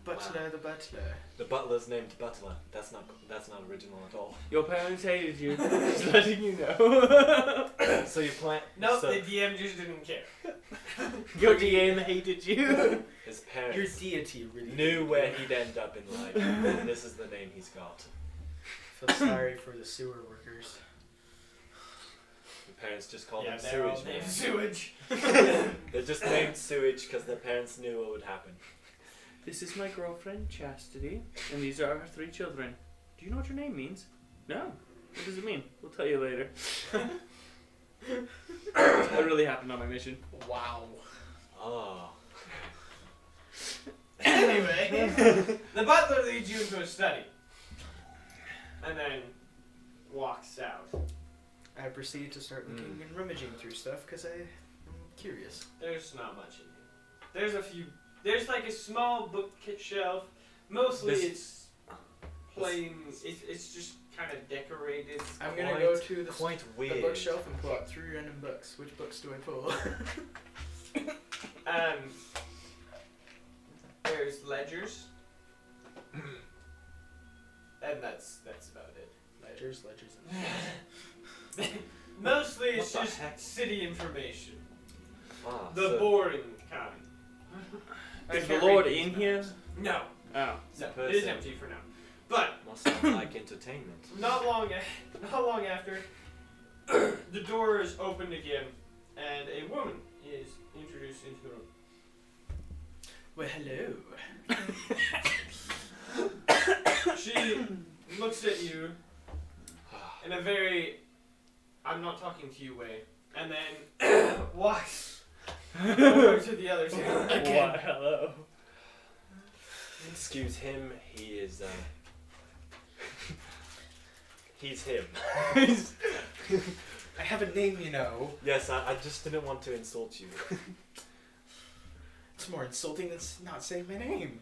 S1: Butler, the butler.
S4: The butler's named Butler. That's not original at all.
S3: Your parents hated you. Just letting you know.
S4: So you plan?
S2: No,
S4: so
S2: the DM just didn't care.
S3: Your DM hated you.
S4: his
S1: Your
S4: parents
S1: deity really
S4: knew where he'd end up in life, and this is the name he's got.
S1: Feel sorry for the sewer workers.
S4: The parents just called
S2: Yeah,
S4: him
S2: they're all
S4: sewage.
S2: named
S4: Man.
S2: sewage.
S4: They're just named sewage because their parents knew what would happen.
S3: This is my girlfriend, Chastity, and these are our 3 children. Do you know what your name means? No. What does it mean? We'll tell you later. That really happened on my mission.
S1: Wow.
S4: Oh.
S2: Anyway, the butler leads you into a study. And then walks out.
S1: I proceed to start looking and rummaging through stuff because I'm curious.
S2: There's not much in here. There's like a small bookshelf. Mostly it's plain. It's just kind of decorated.
S1: I'm gonna go to the
S4: Quite weird.
S1: the bookshelf and pull out 3 random books. Which books do I pull?
S2: There's ledgers. And that's about it.
S1: ledgers.
S2: Mostly it's
S4: What the
S2: just
S4: heck?
S2: city information.
S4: Ah,
S2: The
S4: so
S2: boring kind. I
S3: Is the
S2: can't
S3: Lord
S2: read these
S3: in
S2: maps.
S3: here?
S2: No.
S3: Oh.
S2: No,
S4: It's a
S2: it is
S4: person.
S2: empty for now. But
S4: Must sound like entertainment.
S2: not long after, the door is opened again, and a woman is introduced into the room.
S1: Well, hello.
S2: She looks at you in a very "I'm not talking to you" way, and then walks over to the other table.
S3: Again. Hello.
S4: Excuse him. He is. He's him.
S1: I have a name, you know.
S4: Yes, I just didn't want to insult you.
S1: It's more insulting than not saying my name.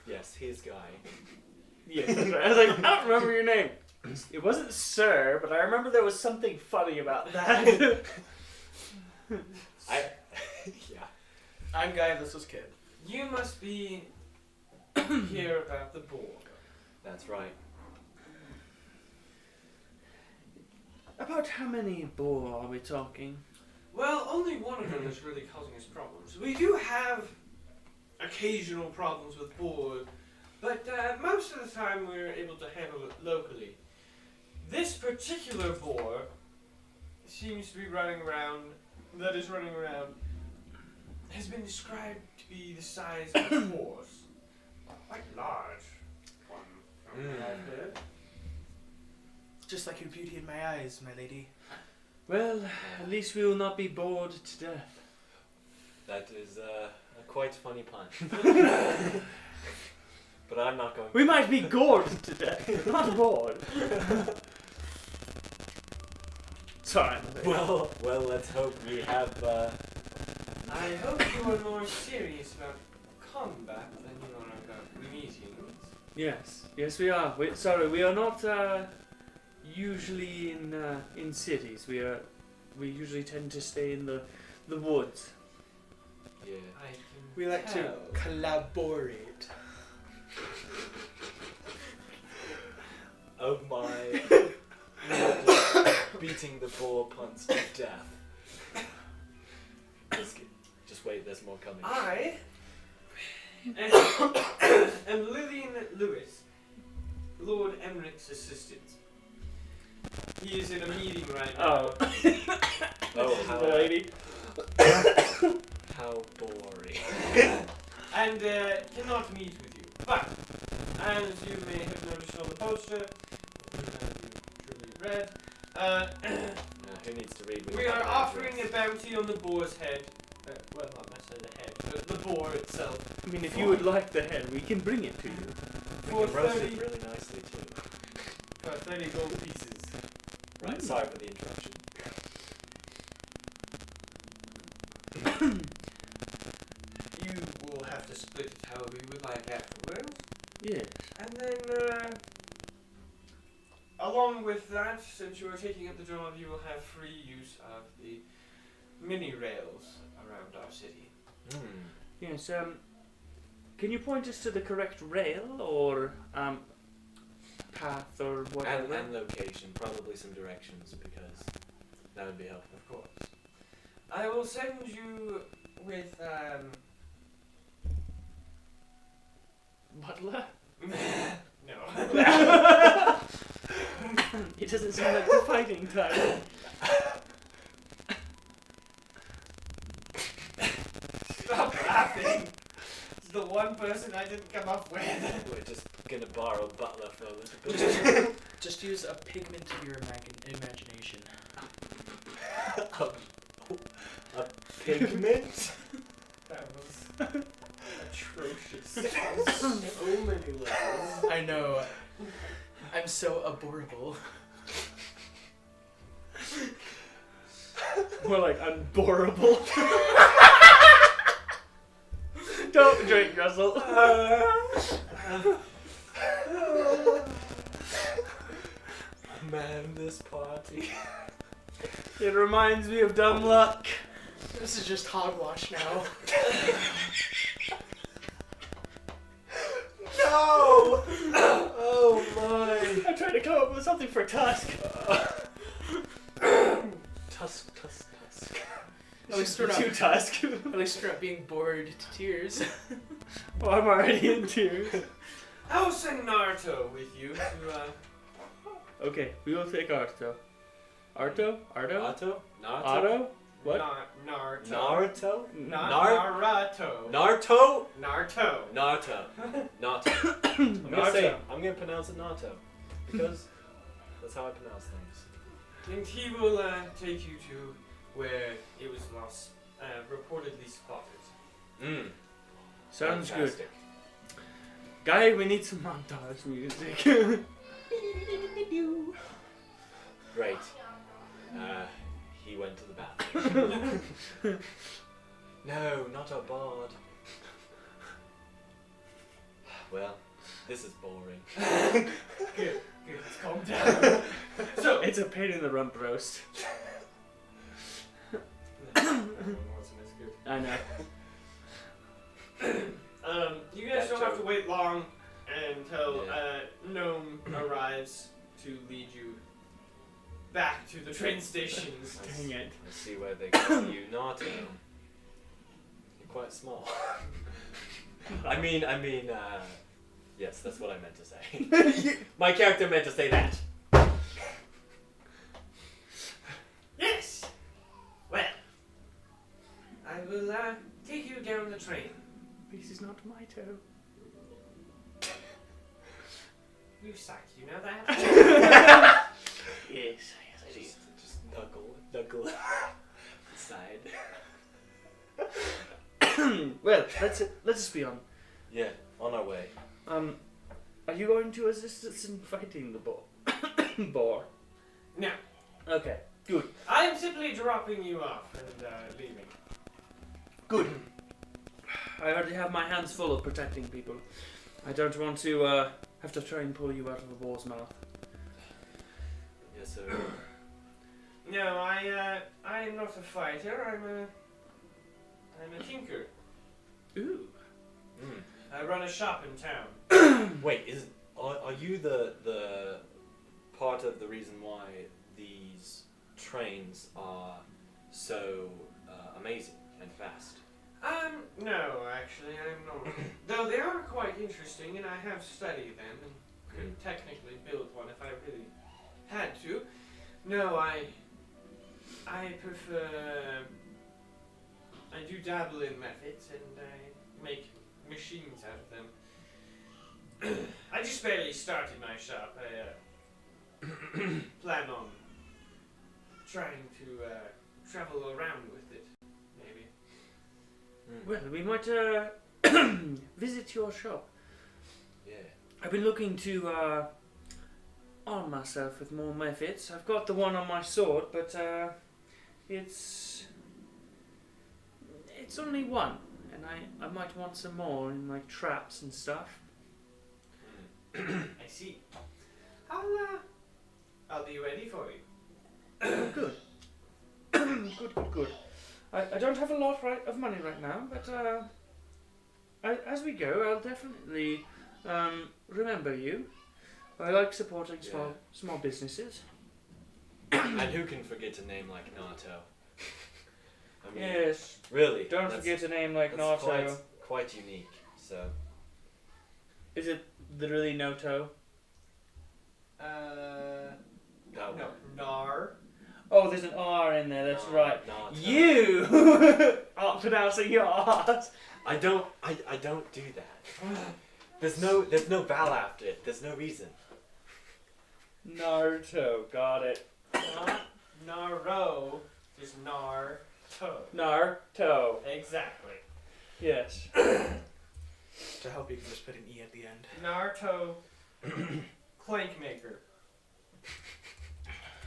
S4: Yes, he's Guy.
S3: Yes, that's right. I was like, I don't remember your name. It wasn't Sir, but I remember there was something funny about that.
S4: Yeah.
S1: I'm Guy, and this was Kid.
S2: You must be here about the boar.
S4: That's right.
S3: About how many boar are we talking?
S2: Well, only one of them is really causing us problems. We do have occasional problems with boar, but most of the time we're able to handle it locally. This particular boar seems to be running around, has been described to be the size of a horse. Quite large one, from what I've heard.
S1: Just like your beauty in my eyes, my lady.
S3: Well, at least we will not be bored to death.
S4: That is a quite funny pun. But I'm not going.
S3: We might be gored to death, not bored. Sorry.
S4: Well, let's hope we have.
S2: I hope you are more serious about combat than you are about meetings.
S3: Yes, we are. We are not usually in cities. We usually tend to stay in the woods.
S4: Yeah.
S2: I can
S1: We like to
S2: tell.
S1: collaborate.
S4: Of my beating the boar puns to death. Just wait, there's more coming.
S2: I am Lillian Lewis, Lord Emmeric's assistant. He is in a meeting right now.
S4: Oh,
S3: This is
S4: how
S3: the lady.
S4: How boring.
S2: And cannot meet with you. But, as you may have noticed on the poster, you truly read,
S4: Who needs to read?
S2: we are offering a bounty on the boar's head. Well, not necessarily the head, but the boar itself.
S3: I mean, if you would like the head, we can bring it to you.
S4: We
S2: For
S4: can roast
S2: 30,
S4: it really nicely too.
S2: For 30 gold pieces.
S4: Right, sorry for the interruption.
S2: You will have to split it however you would like afterwards.
S3: Yes.
S2: And then, along with that, since you are taking up the job, you will have free use of the mini rails around our city.
S3: Yes, can you point us to the correct rail or path or whatever?
S4: And location, probably some directions, because that would be helpful.
S2: Of course. I will send you with,
S3: Butler?
S2: no.
S3: It doesn't seem like the fighting time.
S2: Stop laughing. It's the one person I didn't come up with.
S4: We're just gonna borrow Butler for a little bit.
S1: Just use a pigment of your imagination.
S4: a pigment?
S2: That was atrocious. On so many levels.
S1: I know. I'm so aborable.
S3: More like unborable. Don't drink, Russell.
S4: Man, this party.
S3: It reminds me of dumb luck.
S1: This is just hogwash now.
S4: No! Oh my!
S3: I'm trying to come up with something for Tusk.
S4: Tusk.
S1: At least we're not,
S3: Too Tusk.
S1: at least we're not being bored to tears.
S3: Oh, I'm already in tears.
S2: I will send Naruto with you to,
S3: Okay, we will take Arto. Arto?
S4: Naruto?
S3: Otto? What?
S2: Naruto.
S4: Naruto?
S2: Naruto.
S4: Naruto?
S2: Naruto.
S4: Naruto.
S3: Naruto.
S4: I'm gonna pronounce it Naruto. Because that's how I pronounce things.
S2: And he will take you to where it was lost, reportedly spotted.
S3: Sounds
S4: Fantastic.
S3: good. Guy, we need some montage music.
S4: Great. He went to the bathroom. No, not a bard. Well, this is boring.
S2: Good. Let's calm down. So
S3: It's a pain in the rump roast. I know.
S2: You guys
S4: That
S2: don't have to
S4: joke.
S2: wait long until
S4: Yeah.
S2: Gnome arrives to lead you back to the train stations.
S3: Dang it.
S4: Let's see where they go. You naughty. You're quite small. I mean, yes, that's what I meant to say. My character meant to say that.
S2: Yes! Well, I will take you down the train.
S3: This is not my toe.
S2: You suck, you know that?
S3: Yes, I do.
S4: Just knuckle side.
S3: Well, let's just be on.
S4: Yeah, on our way.
S3: Are you going to assist us in fighting the boar?
S2: No.
S3: Okay, good.
S2: I am simply dropping you off and leaving.
S3: Good. I already have my hands full of protecting people. I don't want to have to try and pull you out of a boar's mouth.
S4: Yes, sir.
S2: No, I am not a fighter. I'm a tinker.
S3: Ooh.
S2: I run a shop in town.
S4: Wait, are you the part of the reason why these trains are so amazing and fast?
S2: No, actually, I'm not. Though they are quite interesting, and I have studied them and could technically build one if I really had to. No, I prefer. I do dabble in methods, and I make machines out of them. I just barely started my shop. I plan on trying to travel around with it, maybe.
S3: Well, we might visit your shop.
S4: Yeah.
S3: I've been looking to arm myself with more methods. I've got the one on my sword, but it's only one, and I might want some more in like traps and stuff.
S2: I see. I'll be ready for you.
S3: Good. Good. I don't have a lot of money right now, but as we go, I'll definitely remember you. I like supporting small businesses.
S4: And who can forget a name like Nato? I mean,
S3: Yes.
S4: really.
S3: Don't forget a name like Nato.
S4: Quite unique. So.
S3: Is it literally Noto?
S4: That
S2: No,
S4: one.
S2: Nar.
S3: Oh, there's an R in there. That's right.
S4: Nato.
S3: You are pronouncing your R's.
S4: I don't do that. There's no vowel after it. There's no reason.
S3: Naruto. Got it.
S2: Naro is Nar-to.
S3: Naruto.
S2: Exactly.
S3: Yes.
S1: To help, you can just put an E at the end.
S2: Naruto Clank Maker.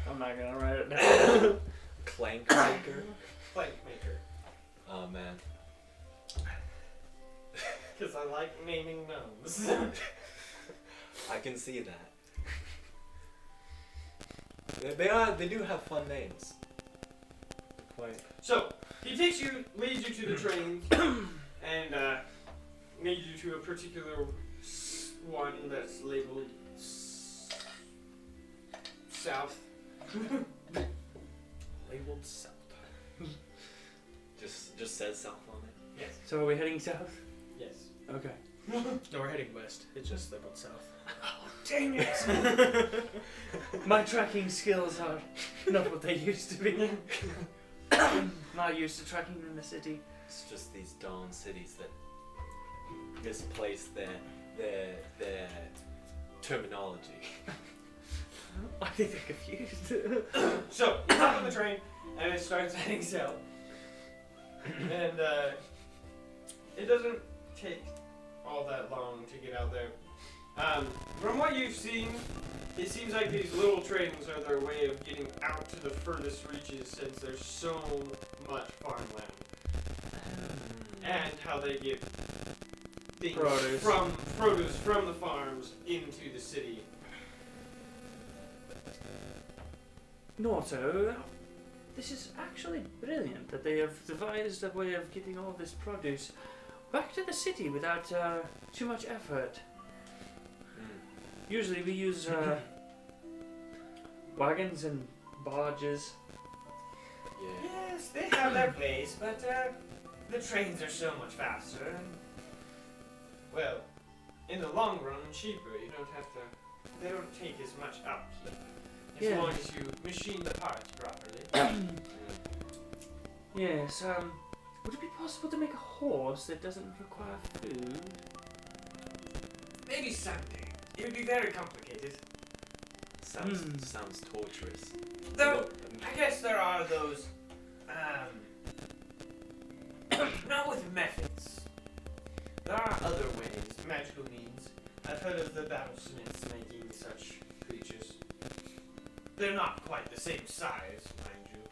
S3: I'm not gonna write it down.
S4: Clank maker.
S2: Clank Maker.
S4: Oh man.
S2: Because I like naming gnomes.
S4: I can see that. They do have fun names. Quite.
S2: So, he leads you to the trains, and leads you to a particular one that's labeled south.
S1: Labeled south.
S4: Just says south on it.
S2: Yes.
S3: So are we heading south?
S2: Yes.
S3: Okay.
S1: No, we're heading west. It's just labeled south.
S3: Dang it! My tracking skills are not what they used to be. Not used to tracking in the city.
S4: It's just these darn cities that misplace their terminology.
S3: I think they're confused.
S2: So, you hop on the train, and it starts heading south. And it doesn't take all that long to get out there. From what you've seen, it seems like these little trains are their way of getting out to the furthest reaches, since there's so much farmland. And how they get things produce from the farms into the city.
S3: Norto, this is actually brilliant that they have devised a way of getting all this produce back to the city without too much effort. Usually we use wagons and barges.
S4: Yeah.
S2: Yes, they have their place, but the trains are so much faster. And, well, in the long run, cheaper. You don't have to. They don't take as much upkeep as long as you machine the parts properly.
S3: Yes. Would it be possible to make a horse that doesn't require food?
S2: Maybe someday. It would be very complicated.
S4: Sounds torturous.
S2: Though, I guess there are those, not with methods. There are other ways, magical means. I've heard of the battlesmiths making such creatures. They're not quite the same size, mind you.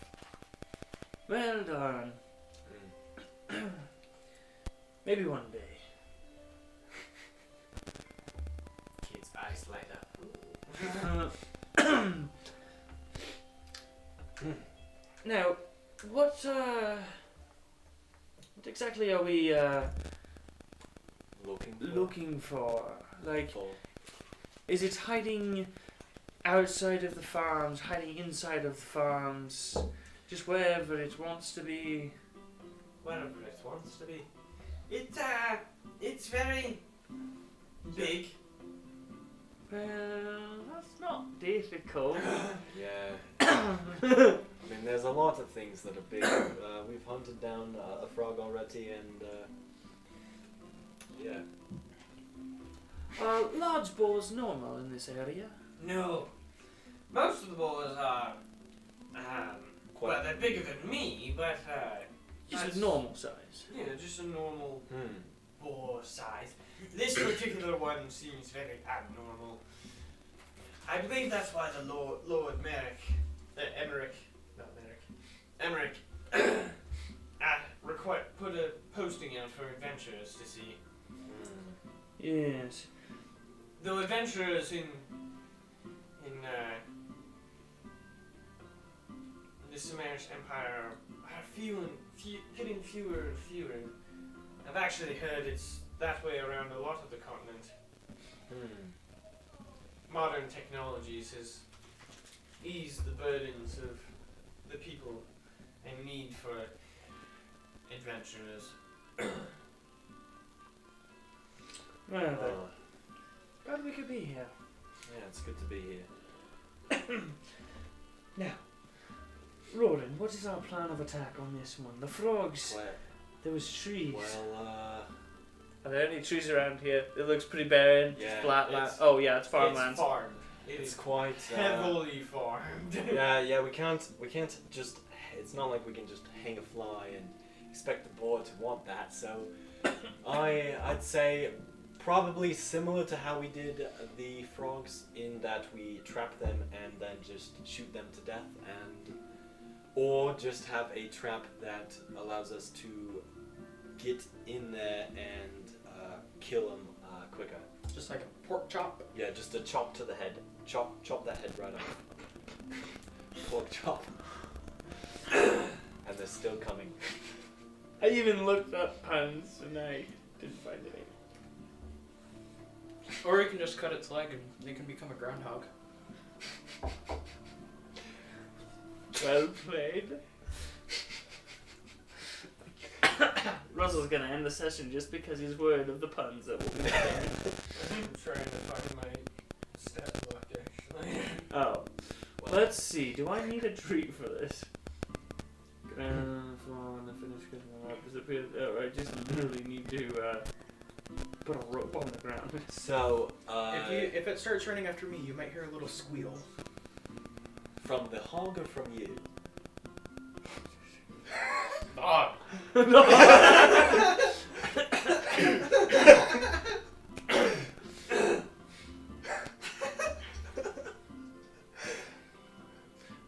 S3: Well done. Maybe one day.
S2: Kid's eyes light up.
S3: Now, what exactly are we looking for? Like, is it hiding outside of the farms, hiding inside of the farms, just wherever it wants to be?
S2: Wherever it wants to be. It's very big.
S3: Well, that's not difficult.
S4: Yeah. I mean, there's a lot of things that are big. We've hunted down a frog already, and yeah.
S3: Are large boars normal in this area?
S2: No. Most of the boars are, well, they're bigger than me, but,
S3: Just
S2: that's-
S3: a normal size.
S2: you know, just a normal boar size. This particular one seems very abnormal. I believe that's why the Lord Emmerich, put a posting out for adventurers to see.
S3: Yes.
S2: Though adventurers in the Sumeris Empire are getting fewer and fewer. I've actually heard it's that way around a lot of the continent. Modern technologies has eased the burdens of the people and need for adventurers.
S3: Well, glad we could be here.
S4: Yeah, it's good to be here.
S3: Now, Rordon, what is our plan of attack on this one? The frogs.
S4: Well,
S3: There was trees.
S4: well,
S3: Are there any trees around here? It looks pretty barren.
S4: Yeah,
S3: Just flat land.
S4: it's-
S3: Oh yeah, it's farmland.
S2: It's farmed. It
S4: it's
S2: is
S4: quite
S2: heavily farmed.
S4: yeah. We can't just. It's not like we can just hang a fly and expect the boar to want that. So, I'd say probably similar to how we did the frogs, in that we trap them and then just shoot them to death, or just have a trap that allows us to get in there and kill them quicker.
S1: Just like a pork chop.
S4: Yeah, just a chop to the head. Chop that head right off. Pork chop. And they're still coming.
S3: I even looked up puns and I didn't find any.
S1: Or you can just cut its leg and it can become a groundhog.
S3: Well played. Russell's gonna end the session just because he's worried of the puns that will be there.
S2: I'm trying to find my stat block actually.
S3: Oh. Let's see, do I need a treat for this? For the finish disappeared. Oh, I just literally need to put a rope on the ground.
S4: So,
S1: If it starts running after me, you might hear a little squeal.
S4: from the hog or from you?
S1: Ah!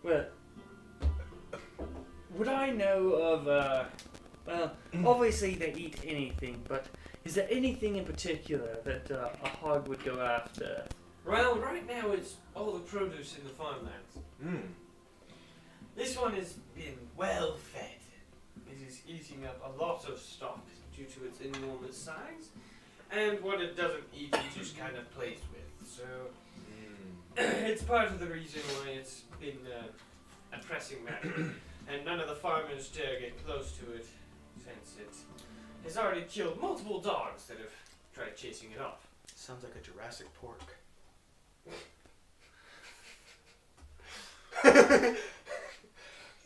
S3: Well, would I know of, well, obviously they eat anything, but is there anything in particular that a hog would go after?
S2: Well, right now it's all the produce in the farmlands. This one has been well fed. It is eating up a lot of stock due to its enormous size, and what it doesn't eat it just kind of plays with. So it's part of the reason why it's been a pressing matter, and none of the farmers dare get close to it, since it has already killed multiple dogs that have tried chasing it off.
S1: Sounds like a Jurassic pork.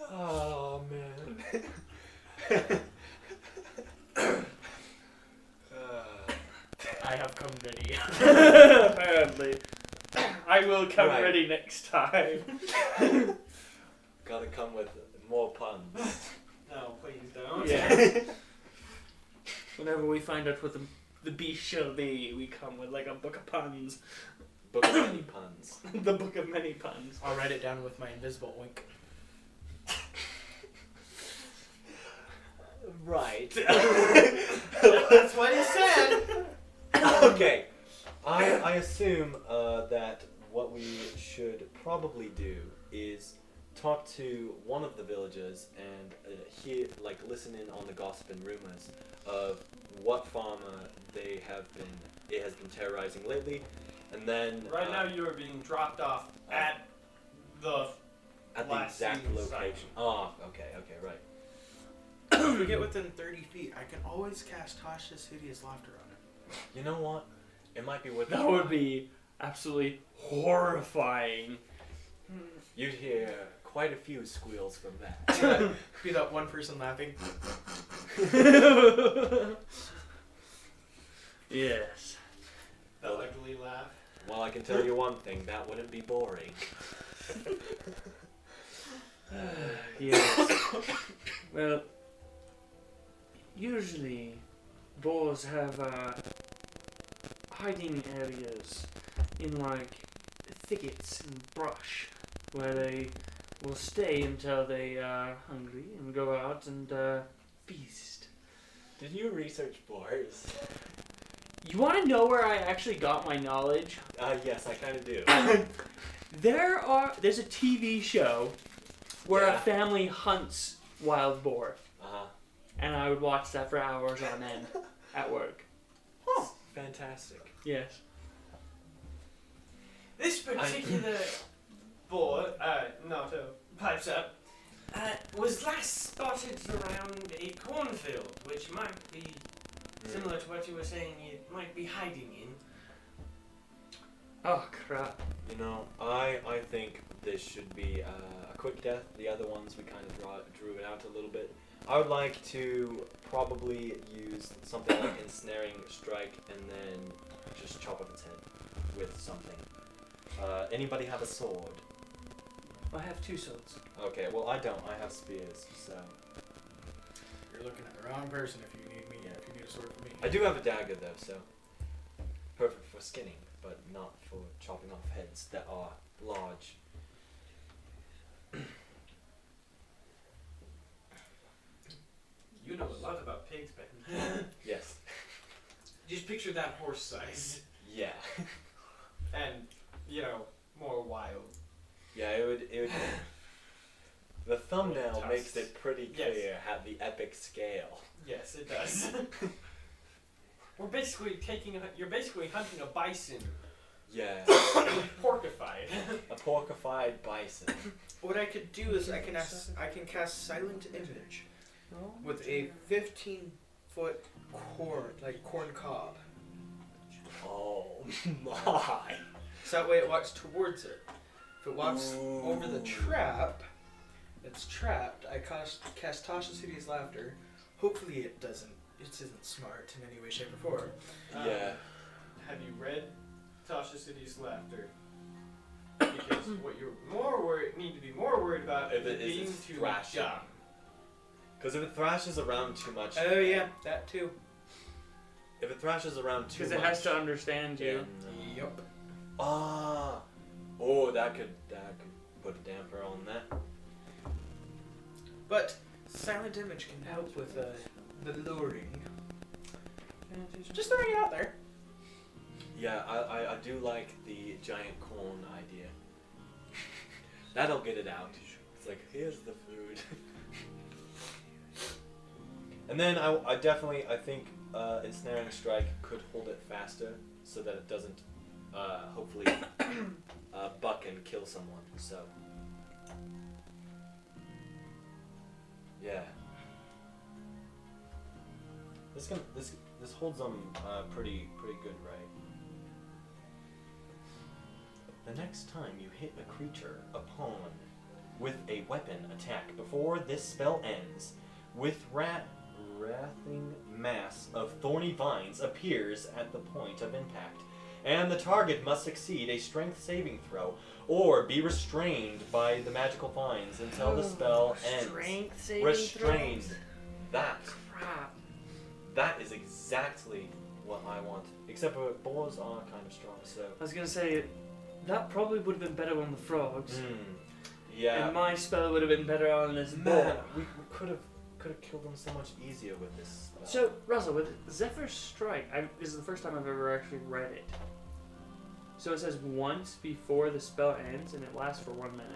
S4: Oh man.
S1: I have come ready.
S3: Apparently. I will come
S4: Right.
S3: ready next time.
S4: Gotta come with more puns.
S2: No, please don't.
S3: Yeah. Whenever we find out what the beast shall be, we come with like a book of puns.
S4: Book of many puns.
S3: The book of many puns.
S1: I'll write it down with my invisible wink.
S4: Right.
S1: That's what he said!
S4: Okay. I assume that what we should probably do is talk to one of the villagers and listen in on the gossip and rumors of what farmer it has been terrorizing lately, and then
S2: Right now you are being dropped off at the
S4: at the
S2: last
S4: exact
S2: seen
S4: location.
S2: site.
S4: Oh, okay, right.
S1: If we get within 30 feet, I can always cast Tasha's Hideous Laughter on it.
S4: You know what? It might be worth.
S3: That would be absolutely horrifying.
S4: You'd hear quite a few squeals from that.
S1: Be that one person laughing.
S3: Yes.
S2: the ugly laugh.
S4: Well, I can tell you one thing: that wouldn't be boring.
S3: Yes. Well, usually boars have hiding areas in like thickets and brush where they will stay until they are hungry and go out and feast.
S4: Did you research boars?
S3: You want to know where I actually got my knowledge?
S4: Yes, I kind of do.
S3: There's a TV show where a
S4: Yeah.
S3: family hunts wild boar,
S4: Uh-huh.
S3: and I would watch that for hours on end at work.
S4: Oh, fantastic.
S3: Yes.
S2: This particular boar, Nato pipes up, was last spotted around a cornfield, which might be similar to what you were saying it might be hiding in.
S3: Oh crap.
S4: You know, I think this should be a quick death. The other ones we kind of drew it out a little bit. I would like to probably use something like ensnaring strike and then just chop off its head with something. Anybody have a sword?
S3: I have 2 swords.
S4: Okay, well I don't. I have spears, so
S1: You're looking at the wrong person if you need me. If you need a sword for me.
S4: I do have a dagger though, so perfect for skinning, but not for chopping off heads that are large.
S2: You know a lot about pigs, Ben.
S4: Yes.
S2: Just picture that horse size.
S4: Yeah.
S2: And, more wild.
S4: Yeah, it would. The thumbnail
S2: Tusks.
S4: makes it pretty
S2: Yes.
S4: clear at the epic scale.
S2: Yes, it does. You're basically hunting a bison.
S4: Yeah.
S2: Porkified.
S4: A porkified bison.
S1: What I could do is I can cast Silent Image with a 15-foot corn cob.
S4: Oh my.
S1: So that way it walks towards it. If it walks over the trap, it's trapped. I cast Tasha City's Laughter. Hopefully it isn't smart in any way, shape, or form.
S4: Yeah.
S2: Have you read Tasha City's Laughter? Because what you're need to be more worried about
S4: If
S2: is
S4: it
S2: being
S4: isn't
S2: too
S4: thrashing.
S2: dumb.
S4: Because if it thrashes around too much.
S1: Oh yeah, that too.
S4: If it thrashes around too much.
S3: Because it has to understand you.
S4: then,
S1: Yup.
S4: Oh, that could put a damper on that.
S1: But Silent Image can help with the luring. Just throwing it out there.
S4: Yeah, I do like the giant corn idea. That'll get it out. It's like, here's the food. And then I think ensnaring strike could hold it faster so that it doesn't hopefully buck and kill someone. So yeah, this holds them pretty good, right? The next time you hit a creature upon with a weapon attack before this spell ends, with wrathing mass of thorny vines appears at the point of impact, and the target must succeed a strength saving throw or be restrained by the magical vines until the spell ends.
S3: Strength saving
S4: Restrained.
S3: throws?
S4: That
S3: Crap.
S4: is exactly what I want. Except for boars are kind of strong, so.
S3: I was gonna say, that probably would have been better on the frogs.
S4: Yeah.
S3: And my spell would have been better on this
S4: Man,
S3: boar.
S4: we could have killed them so much easier with this spell.
S3: So, Russell, with Zephyr's Strike, this is the first time I've ever actually read it. So it says once before the spell ends, and it lasts for 1 minute.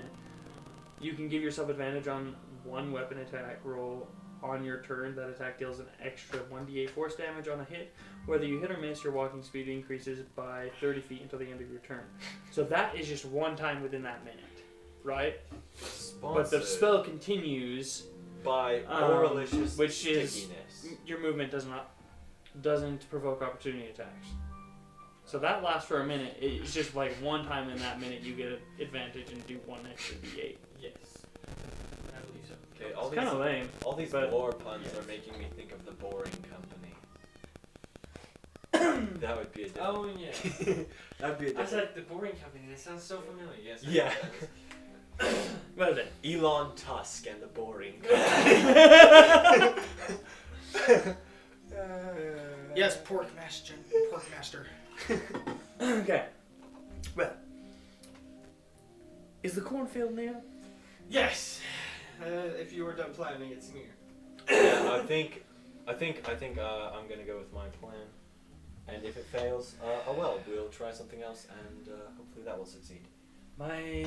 S3: You can give yourself advantage on one weapon attack roll on your turn. That attack deals an extra 1d8 force damage on a hit. Whether you hit or miss, your walking speed increases by 30 feet until the end of your turn. So that is just one time within that minute, right? But the spell continues
S4: by Oralicious
S3: which is
S4: stickiness.
S3: your movement doesn't provoke opportunity attacks. So that lasts for a minute. It's just like one time in that minute you get an advantage and do one extra d8.
S2: Yes. I believe so.
S4: Okay,
S3: It's kind of lame.
S4: all these
S3: but-
S4: lore puns are making me think of the Boring Company. That would be a different.
S2: Oh, yeah.
S4: That'd be a
S2: I was
S4: different.
S2: like, the Boring Company, that sounds so familiar. Yes. I
S4: Yeah.
S2: know that is.
S3: Well then.
S4: Elon Tusk and the Boring Company.
S1: Yes, Pork Master.
S3: Okay. Well, Is the cornfield near?
S2: Yes. If you were done planning, it's near.
S4: Yeah, I think I'm gonna go with my plan. And if it fails, we'll try something else, and hopefully that will succeed.
S3: My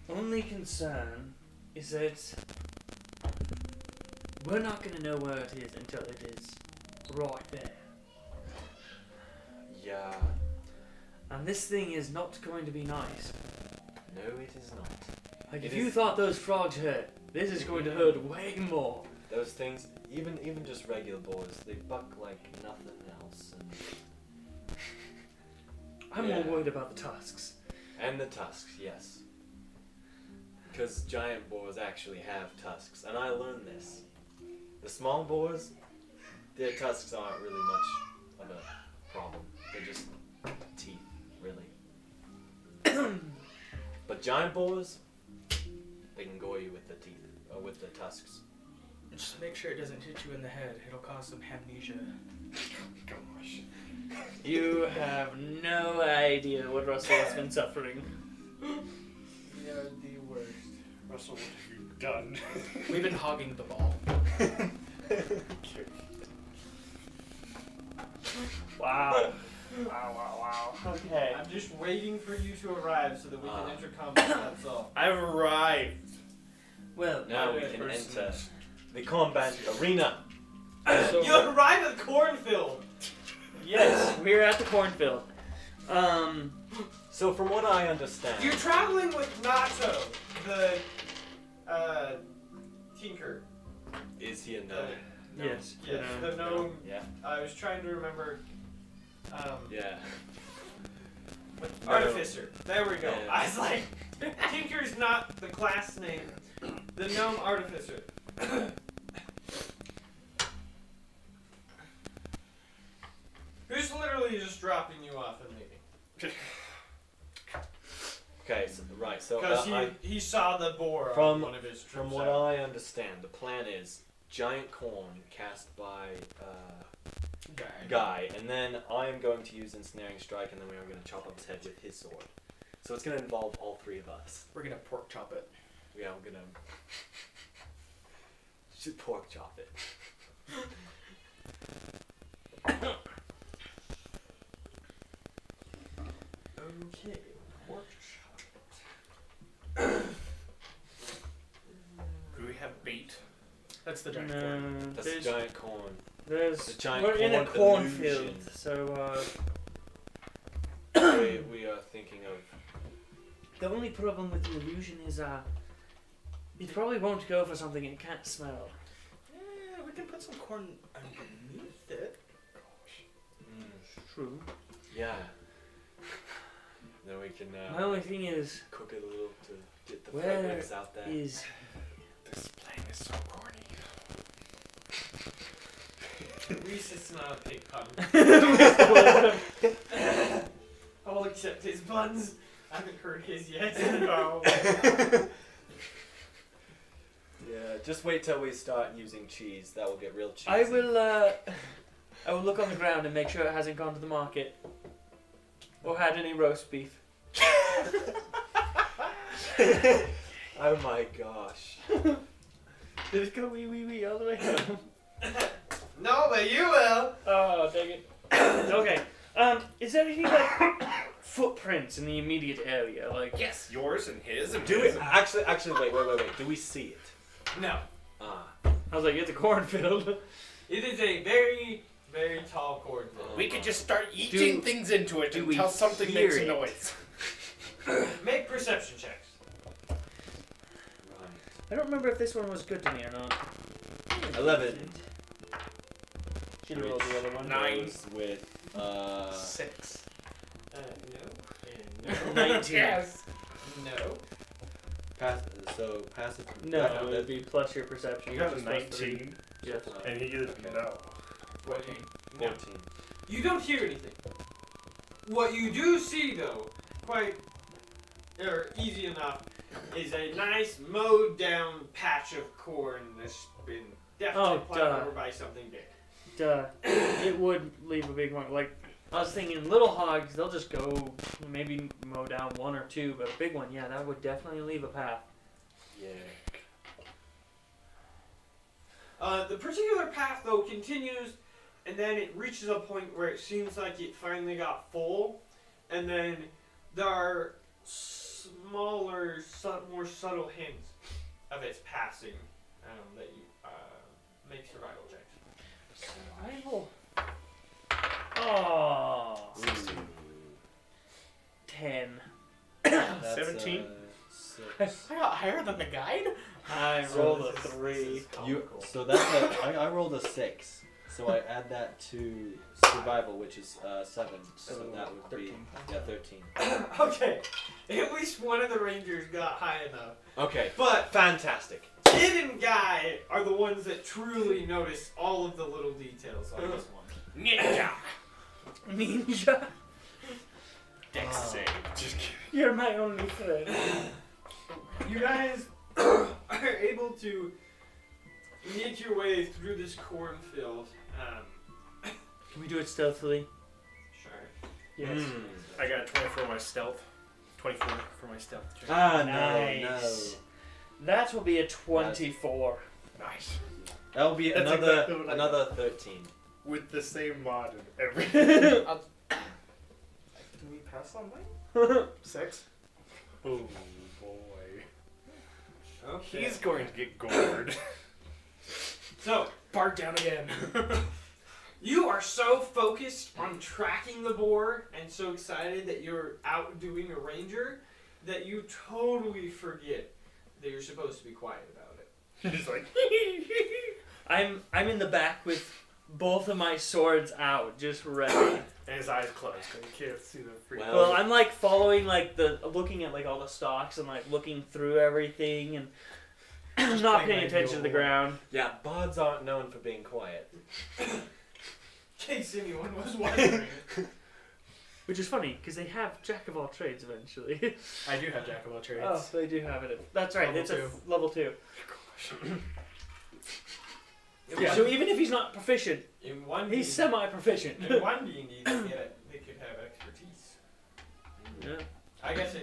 S3: only concern is that we're not going to know where it is until it is right there.
S4: Yeah.
S3: And this thing is not going to be nice.
S4: No, it is not.
S3: Like,
S4: It
S3: if you
S4: is-
S3: thought those frogs hurt, this is going to hurt way more.
S4: Those things, even just regular boars, they buck like nothing else.
S3: I'm
S4: Yeah.
S3: more worried about the tusks.
S4: And the tusks, yes. Because giant boars actually have tusks, and I learned this. The small boars, their tusks aren't really much of a problem. They're just teeth, really. But giant boars, they can gore you with the teeth, or with the tusks.
S1: Just make sure it doesn't hit you in the head. It'll cause some amnesia.
S4: Gosh.
S3: You have no idea what Russell has been suffering.
S1: You're the worst.
S5: Russell, what have you done?
S1: We've been hogging the ball.
S3: Wow. Wow. Okay.
S2: I'm just waiting for you to arrive so that we can enter combat, that's all.
S5: I've arrived.
S3: Well,
S4: Now we
S5: That
S4: can
S5: person-
S4: enter the combat arena.
S3: so
S2: You arrive at the cornfield!
S3: yes, we're at the cornfield.
S4: So from what I understand,
S2: You're traveling with Nato, the, tinker.
S4: is he a gnome?
S2: No.
S3: Yes.
S2: Yes, the gnome.
S4: Yeah.
S2: I was trying to remember,
S4: Yeah.
S2: Artificer. There we go.
S4: Yeah.
S2: I was like, Tinker's not the class name. The gnome Artificer. Who's literally just dropping you off and leaving.
S4: Okay, so right, so
S2: Because he saw the boar on
S4: From-
S2: one of his trips
S4: from what
S2: out.
S4: I understand, the plan is giant corn cast by Guy, and then I am going to use ensnaring strike, and then we are going to chop up his head with his sword. So it's going to involve all three of us.
S1: We're gonna pork chop it.
S4: Yeah, I'm going to should pork chop it.
S2: Okay, pork
S5: Do we have bait?
S1: That's the giant corn.
S3: No,
S4: That's
S3: there's,
S4: giant corn.
S3: there's
S4: the giant
S3: we're in a
S4: corn
S3: cornfield,
S4: illusion.
S3: so
S4: we are thinking of...
S3: the only problem with the illusion is it probably won't go for something it can't smell.
S1: Yeah, we can put some corn underneath it.
S3: True.
S4: Yeah. Then we can
S3: My only thing is,
S4: cook it a little to get the
S3: Where
S4: fragrance out there.
S3: is
S5: This plane is so corny.
S2: At least it's not a pig pun. I'll accept his puns. I haven't heard his yet.
S5: No.
S4: Yeah, just wait till we start using cheese. That will get real cheesy.
S3: I will look on the ground and make sure it hasn't gone to the market or had any roast beef.
S4: Oh my gosh.
S3: Did it go wee all the way down?
S2: No, but you will.
S3: Oh, dang it. Okay. Is there any like footprints in the immediate area? Like,
S5: Yes, yours and his and
S4: Do we
S5: his.
S4: actually wait. Do we see it?
S2: No.
S4: Ah.
S3: I was like, it's a cornfield.
S2: It is a very, very tall cornfield.
S5: We could just start eating things into it
S3: do we
S5: until something
S3: hear
S5: makes a
S3: it?
S5: noise.
S2: Make perception checks.
S4: Right.
S3: I don't remember if this one was good to me or not.
S4: 11.
S3: Should have rolled the other one.
S5: 9.
S4: Goes with
S1: 6.
S2: No.
S3: 19.
S5: Yes.
S2: No.
S4: passive.
S3: No, it would be plus your perception.
S5: You got
S3: which
S5: a
S3: is plus 3.
S5: 19,
S3: Yes.
S5: and he is
S4: Okay.
S5: no.
S2: 14.
S4: 14.
S2: You don't hear anything. What you do see, though, quite easy enough, is a nice mowed down patch of corn that's been definitely
S3: Oh,
S2: plowed
S3: duh.
S2: over by something big.
S3: Duh. It would leave a big mark. Like, I was thinking little hogs, they'll just go maybe mow down one or two, but a big one, yeah, that would definitely leave a path.
S4: Yeah.
S2: The particular path, though, continues, and then it reaches a point where it seems like it finally got full, and then there are smaller, more subtle hints of its passing that you make survival checks.
S3: Survival. Oh. 10.
S4: That's,
S5: 17?
S4: 6.
S1: I got higher than the guide?
S3: I
S4: So
S3: rolled a
S2: this is
S3: 3.
S2: comical.
S4: So that's I rolled a 6. So I add that to survival, which is 7. So that would be 13.
S2: Okay, at least one of the rangers got high enough.
S4: Okay.
S2: But
S4: Fantastic.
S2: Kid and Guy are the ones that truly notice all of the little details on this one.
S5: Ninja.
S3: Ninja.
S5: Dex save. Just kidding.
S3: You're my only friend.
S2: You guys are able to make your way through this cornfield.
S3: Can we do it stealthily?
S2: Sure.
S3: Yes.
S5: I got a 24 for my stealth. 24 for my stealth check.
S4: Ah,
S3: Nice. That will be a 24.
S5: Nice.
S4: That'll be
S5: That's exactly what I
S4: another 13.
S5: With the same mod and everything.
S1: Do we pass on mine? 6.
S5: Oh boy.
S2: Okay.
S5: He's going to get gored.
S2: So,
S1: Bark down again.
S2: you are so focused on tracking the boar and so excited that you're outdoing a ranger that you totally forget that you're supposed to be quiet about it.
S5: He's like,
S3: I'm in the back with both of my swords out, just ready.
S5: and his eyes closed because he can't see the free.
S3: Well, I'm like following looking at like all the stalks and like looking through everything and not paying attention to the ground.
S4: Yeah, bards aren't known for being quiet.
S2: In case anyone was wondering.
S3: Which is funny because they have jack of all trades eventually.
S1: I do have jack of all trades.
S3: Oh, they do have it. That's right.
S1: Level
S3: It's
S1: 2.
S3: a level 2.
S2: Yeah.
S3: So even if he's not proficient,
S2: In one
S3: he's
S2: D&D
S3: semi-proficient.
S2: in one D&D, they could have expertise.
S3: Yeah.
S2: I guess in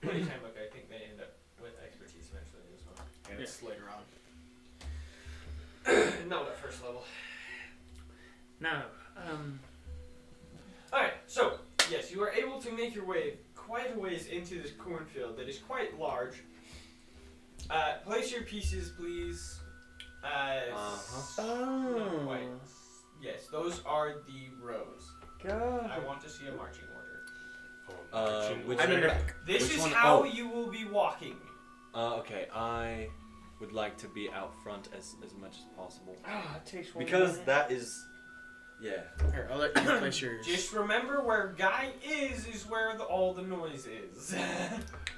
S2: Player's Handbook, I think they end up with expertise eventually as well.
S1: And it's later on.
S2: Not at first level.
S3: Now,
S2: Alright, so, yes, you are able to make your way quite a ways into this cornfield that is quite large. Place your pieces, please. Not quite. Yes, those are the rows.
S3: God.
S2: I want to see a marching order.
S4: Which
S1: I'm in
S4: one?
S1: the back.
S2: This
S4: Which
S2: is
S4: one?
S2: how
S4: Oh.
S2: you will be walking.
S4: Okay, I would like to be out front as much as possible.
S3: Ah, it takes one
S4: Because
S3: minute.
S4: that is... Yeah.
S1: Here, I'll let you place yours.
S2: Just remember where Guy is where all the noise is.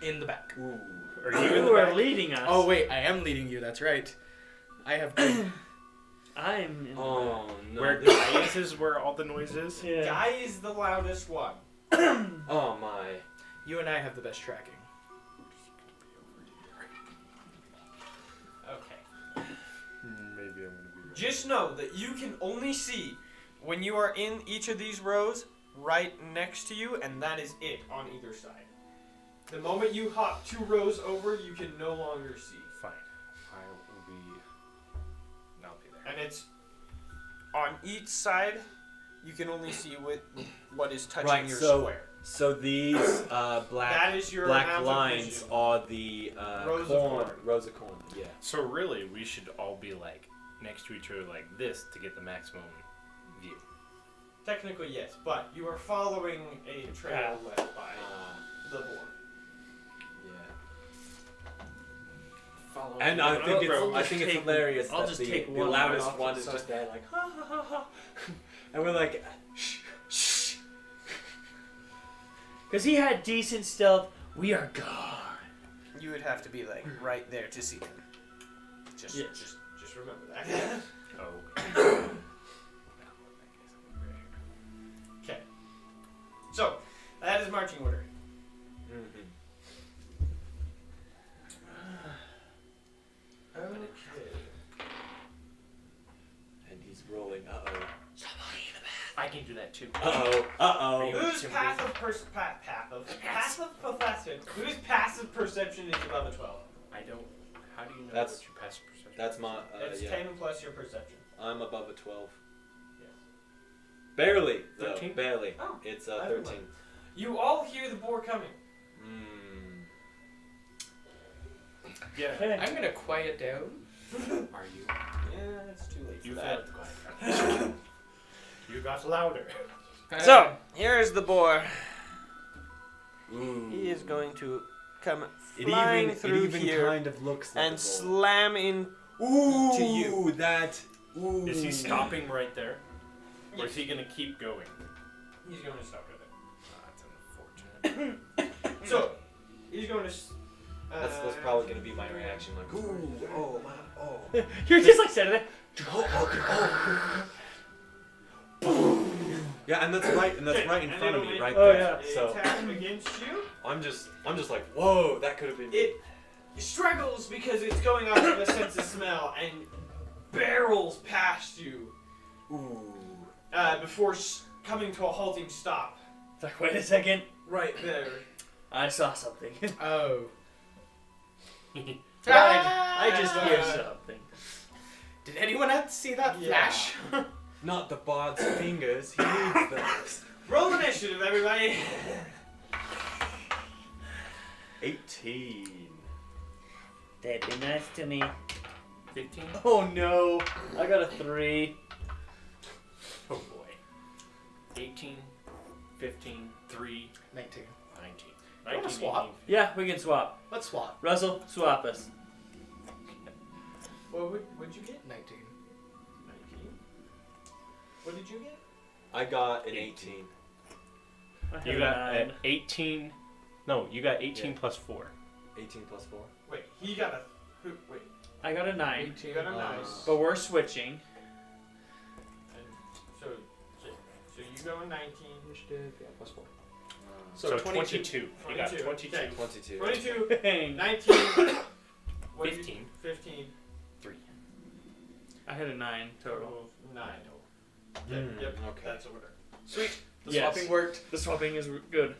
S1: in the back.
S4: Ooh.
S5: Are you in
S3: You
S5: the
S3: are
S5: back?
S3: leading us.
S1: Oh wait, I am leading you. That's right. I have.
S3: I'm in
S4: Oh, no.
S5: Where
S4: this-
S5: Guy is where all the noise is?
S3: the back. Yeah.
S2: Guy is the loudest one.
S4: Oh, my.
S1: You and I have the best tracking.
S2: Okay.
S5: Maybe I'm gonna be right.
S2: Just know that you can only see when you are in each of these rows right next to you, and that is it on either side. The moment you hop 2 rows over, you can no longer see.
S5: Fine. I will be. I'll be there.
S2: And it's on each side, you can only see what is touching
S4: Right,
S2: your
S4: so-
S2: square.
S4: So these
S2: That
S4: black
S2: is your
S4: black
S2: amount of
S4: lines
S2: vision.
S4: are the
S2: Rows of
S4: corn.
S2: corn.
S4: Rows of corn, yeah.
S5: So really, we should all be like next to each other like this to get the maximum view.
S2: Technically, yes, but you are following a trail left by the boar.
S4: Yeah.
S1: Follow
S4: And
S1: me.
S4: I
S5: I'll
S4: think
S5: just
S4: it's
S3: take-
S4: hilarious
S3: I'll
S4: that
S3: just
S4: the,
S3: take
S4: the
S3: one
S4: loudest
S1: off to
S4: one
S1: the
S4: is
S1: side.
S4: just there like ha ha ha ha, and we're like shh shh.
S3: Because he had decent stealth. We are gone.
S1: You would have to be like right there to see him.
S2: Just,
S3: Yes.
S2: just remember that.
S5: Oh.
S2: Okay. So, that is marching order. Okay.
S4: And he's rolling. Uh oh.
S5: I can do that too.
S2: Whose passive perception is above a 12?
S5: I don't. How do you know
S4: That's-
S5: what your passive perception?
S4: That's my.
S2: It's
S4: yeah.
S2: 10 plus your perception.
S4: I'm above a 12.
S2: Yes.
S4: Barely, though.
S5: 13?
S4: Barely.
S2: Oh,
S4: It's
S2: I
S4: 13.
S2: You all hear the boar coming.
S5: Yeah.
S1: I'm gonna quiet down.
S5: Are you?
S2: Yeah, it's too late
S5: You
S2: for
S5: failed
S2: that.
S5: the quiet. You got louder.
S2: So, here's the boar.
S4: Ooh.
S2: He is going to come
S4: It
S2: flying
S4: even,
S2: through
S4: it even
S2: here
S4: kind of looks like
S2: and
S4: a bull.
S2: slam in.
S4: Ooh,
S2: to you.
S4: that. Ooh.
S5: Is he stopping right there? Or is
S2: Yes.
S5: he gonna keep going?
S2: He's going to stop right
S5: That's unfortunate.
S2: there. So, he's going to.
S4: That's probably gonna be my reaction. Like, ooh, oh, man, oh.
S3: You're just like sitting there.
S4: Yeah, and that's right in
S2: And
S4: front of
S2: it'll
S4: me,
S2: make
S4: right
S3: Oh,
S4: there.
S3: yeah.
S2: an
S4: So
S2: attack against you.
S4: I'm just like, whoa, that could have been.
S2: It struggles because it's going off of a sense of smell and barrels past you
S4: Ooh.
S2: before coming to a halting stop
S3: It's like, wait a second.
S2: right there.
S3: I saw something.
S1: Oh.
S3: I just hear
S2: Uh,
S3: something.
S1: Did anyone else see that
S2: Yeah.
S1: flash?
S4: Not the bard's fingers. He needs those.
S2: Roll initiative, everybody.
S4: 18.
S3: They'd be nice to me.
S5: 15?
S3: Oh no. I got a 3.
S5: Oh boy. 18, 15, 3,
S1: 19.
S5: 19.
S1: wanna
S5: 19,
S1: swap?
S5: 18.
S3: Yeah, we can swap.
S1: Let's swap.
S3: Russell, swap us.
S2: What'd you get?
S1: 19.
S2: 19. What did you get?
S4: I got an 18.
S3: I have
S5: You
S3: a
S5: got
S3: 9.
S5: 18. No, you got 18
S4: Yeah.
S5: plus 4.
S4: 18 plus 4.
S2: Wait, he got a. Wait,
S3: I got a 9.
S2: you got a nice.
S3: But we're switching.
S2: And so you go 19.
S1: Initiative, yeah, plus 4.
S5: So 22. You got
S2: 22.
S5: 22.
S2: Okay.
S4: 22.
S2: 22,
S3: Dang.
S2: 19, what did you-
S5: 15.
S2: 15,
S5: 3.
S3: I had a 9 total.
S2: total 9.
S4: Mm,
S2: Yep,
S4: okay.
S2: that's order.
S1: Sweet. The
S3: Yes.
S1: swapping worked.
S3: The swapping is good.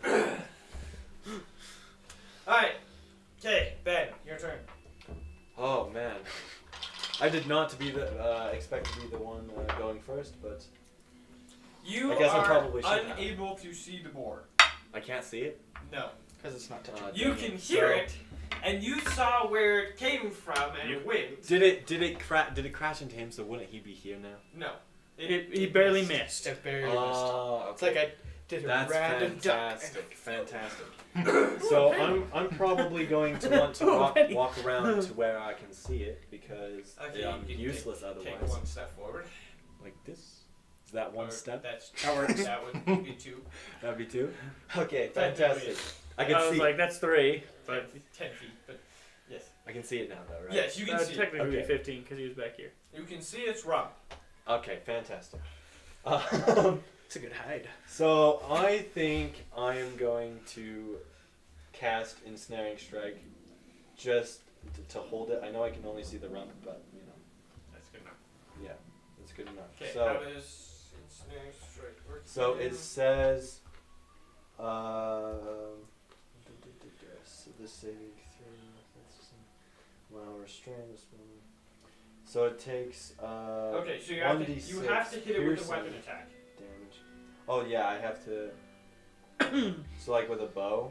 S2: Alright. Okay, Ben, your turn.
S4: Oh man, I did not to be the expect to be the one going first, but
S2: You
S4: I guess I
S2: are
S4: probably should have.
S2: unable to see the board.
S4: I can't see it.
S2: No.
S1: Because it's not touching.
S2: You
S4: Dang
S2: can
S4: it.
S2: hear
S4: So-
S2: it, and you saw where it came from and
S5: You-
S2: went.
S4: Did it crash into him? So wouldn't he be here now?
S2: No.
S3: He barely missed.
S1: It barely missed.
S4: Oh,
S1: It's like I did a
S4: that's
S1: random duck.
S4: fantastic. Fantastic. So I'm probably going to want to walk around to where I can see it because
S2: Okay,
S4: I'm
S2: you can
S4: useless
S2: Take
S4: otherwise.
S2: one step forward.
S4: Like this. Is that one
S2: Or
S4: step?
S2: That's
S1: That works.
S2: That would be 2.
S4: That'd be 2. Okay,
S2: Technically,
S4: fantastic. I can
S3: I was
S4: see.
S3: like, that's 3.
S2: But
S3: But
S2: 10 feet, but yes.
S4: I can see it now, though, right?
S2: Yes, you can
S3: that would
S2: see it.
S3: technically be
S4: Okay.
S3: 15 because he was back here.
S2: You can see its rump.
S4: Okay, fantastic.
S1: It's a good hide.
S4: So I think I am going to cast Ensnaring Strike just to hold it. I know I can only see the rump, but you know,
S2: That's good enough.
S4: yeah, that's good enough.
S2: Okay,
S4: So
S2: how does ensnaring strike work?
S4: so it says, so the saving throw. Wow, restrained this one. So it takes
S2: Okay, so you have to
S4: 1d6
S2: hit it with a
S4: piercing
S2: weapon attack.
S4: damage. Oh yeah, I have to. So like with a bow.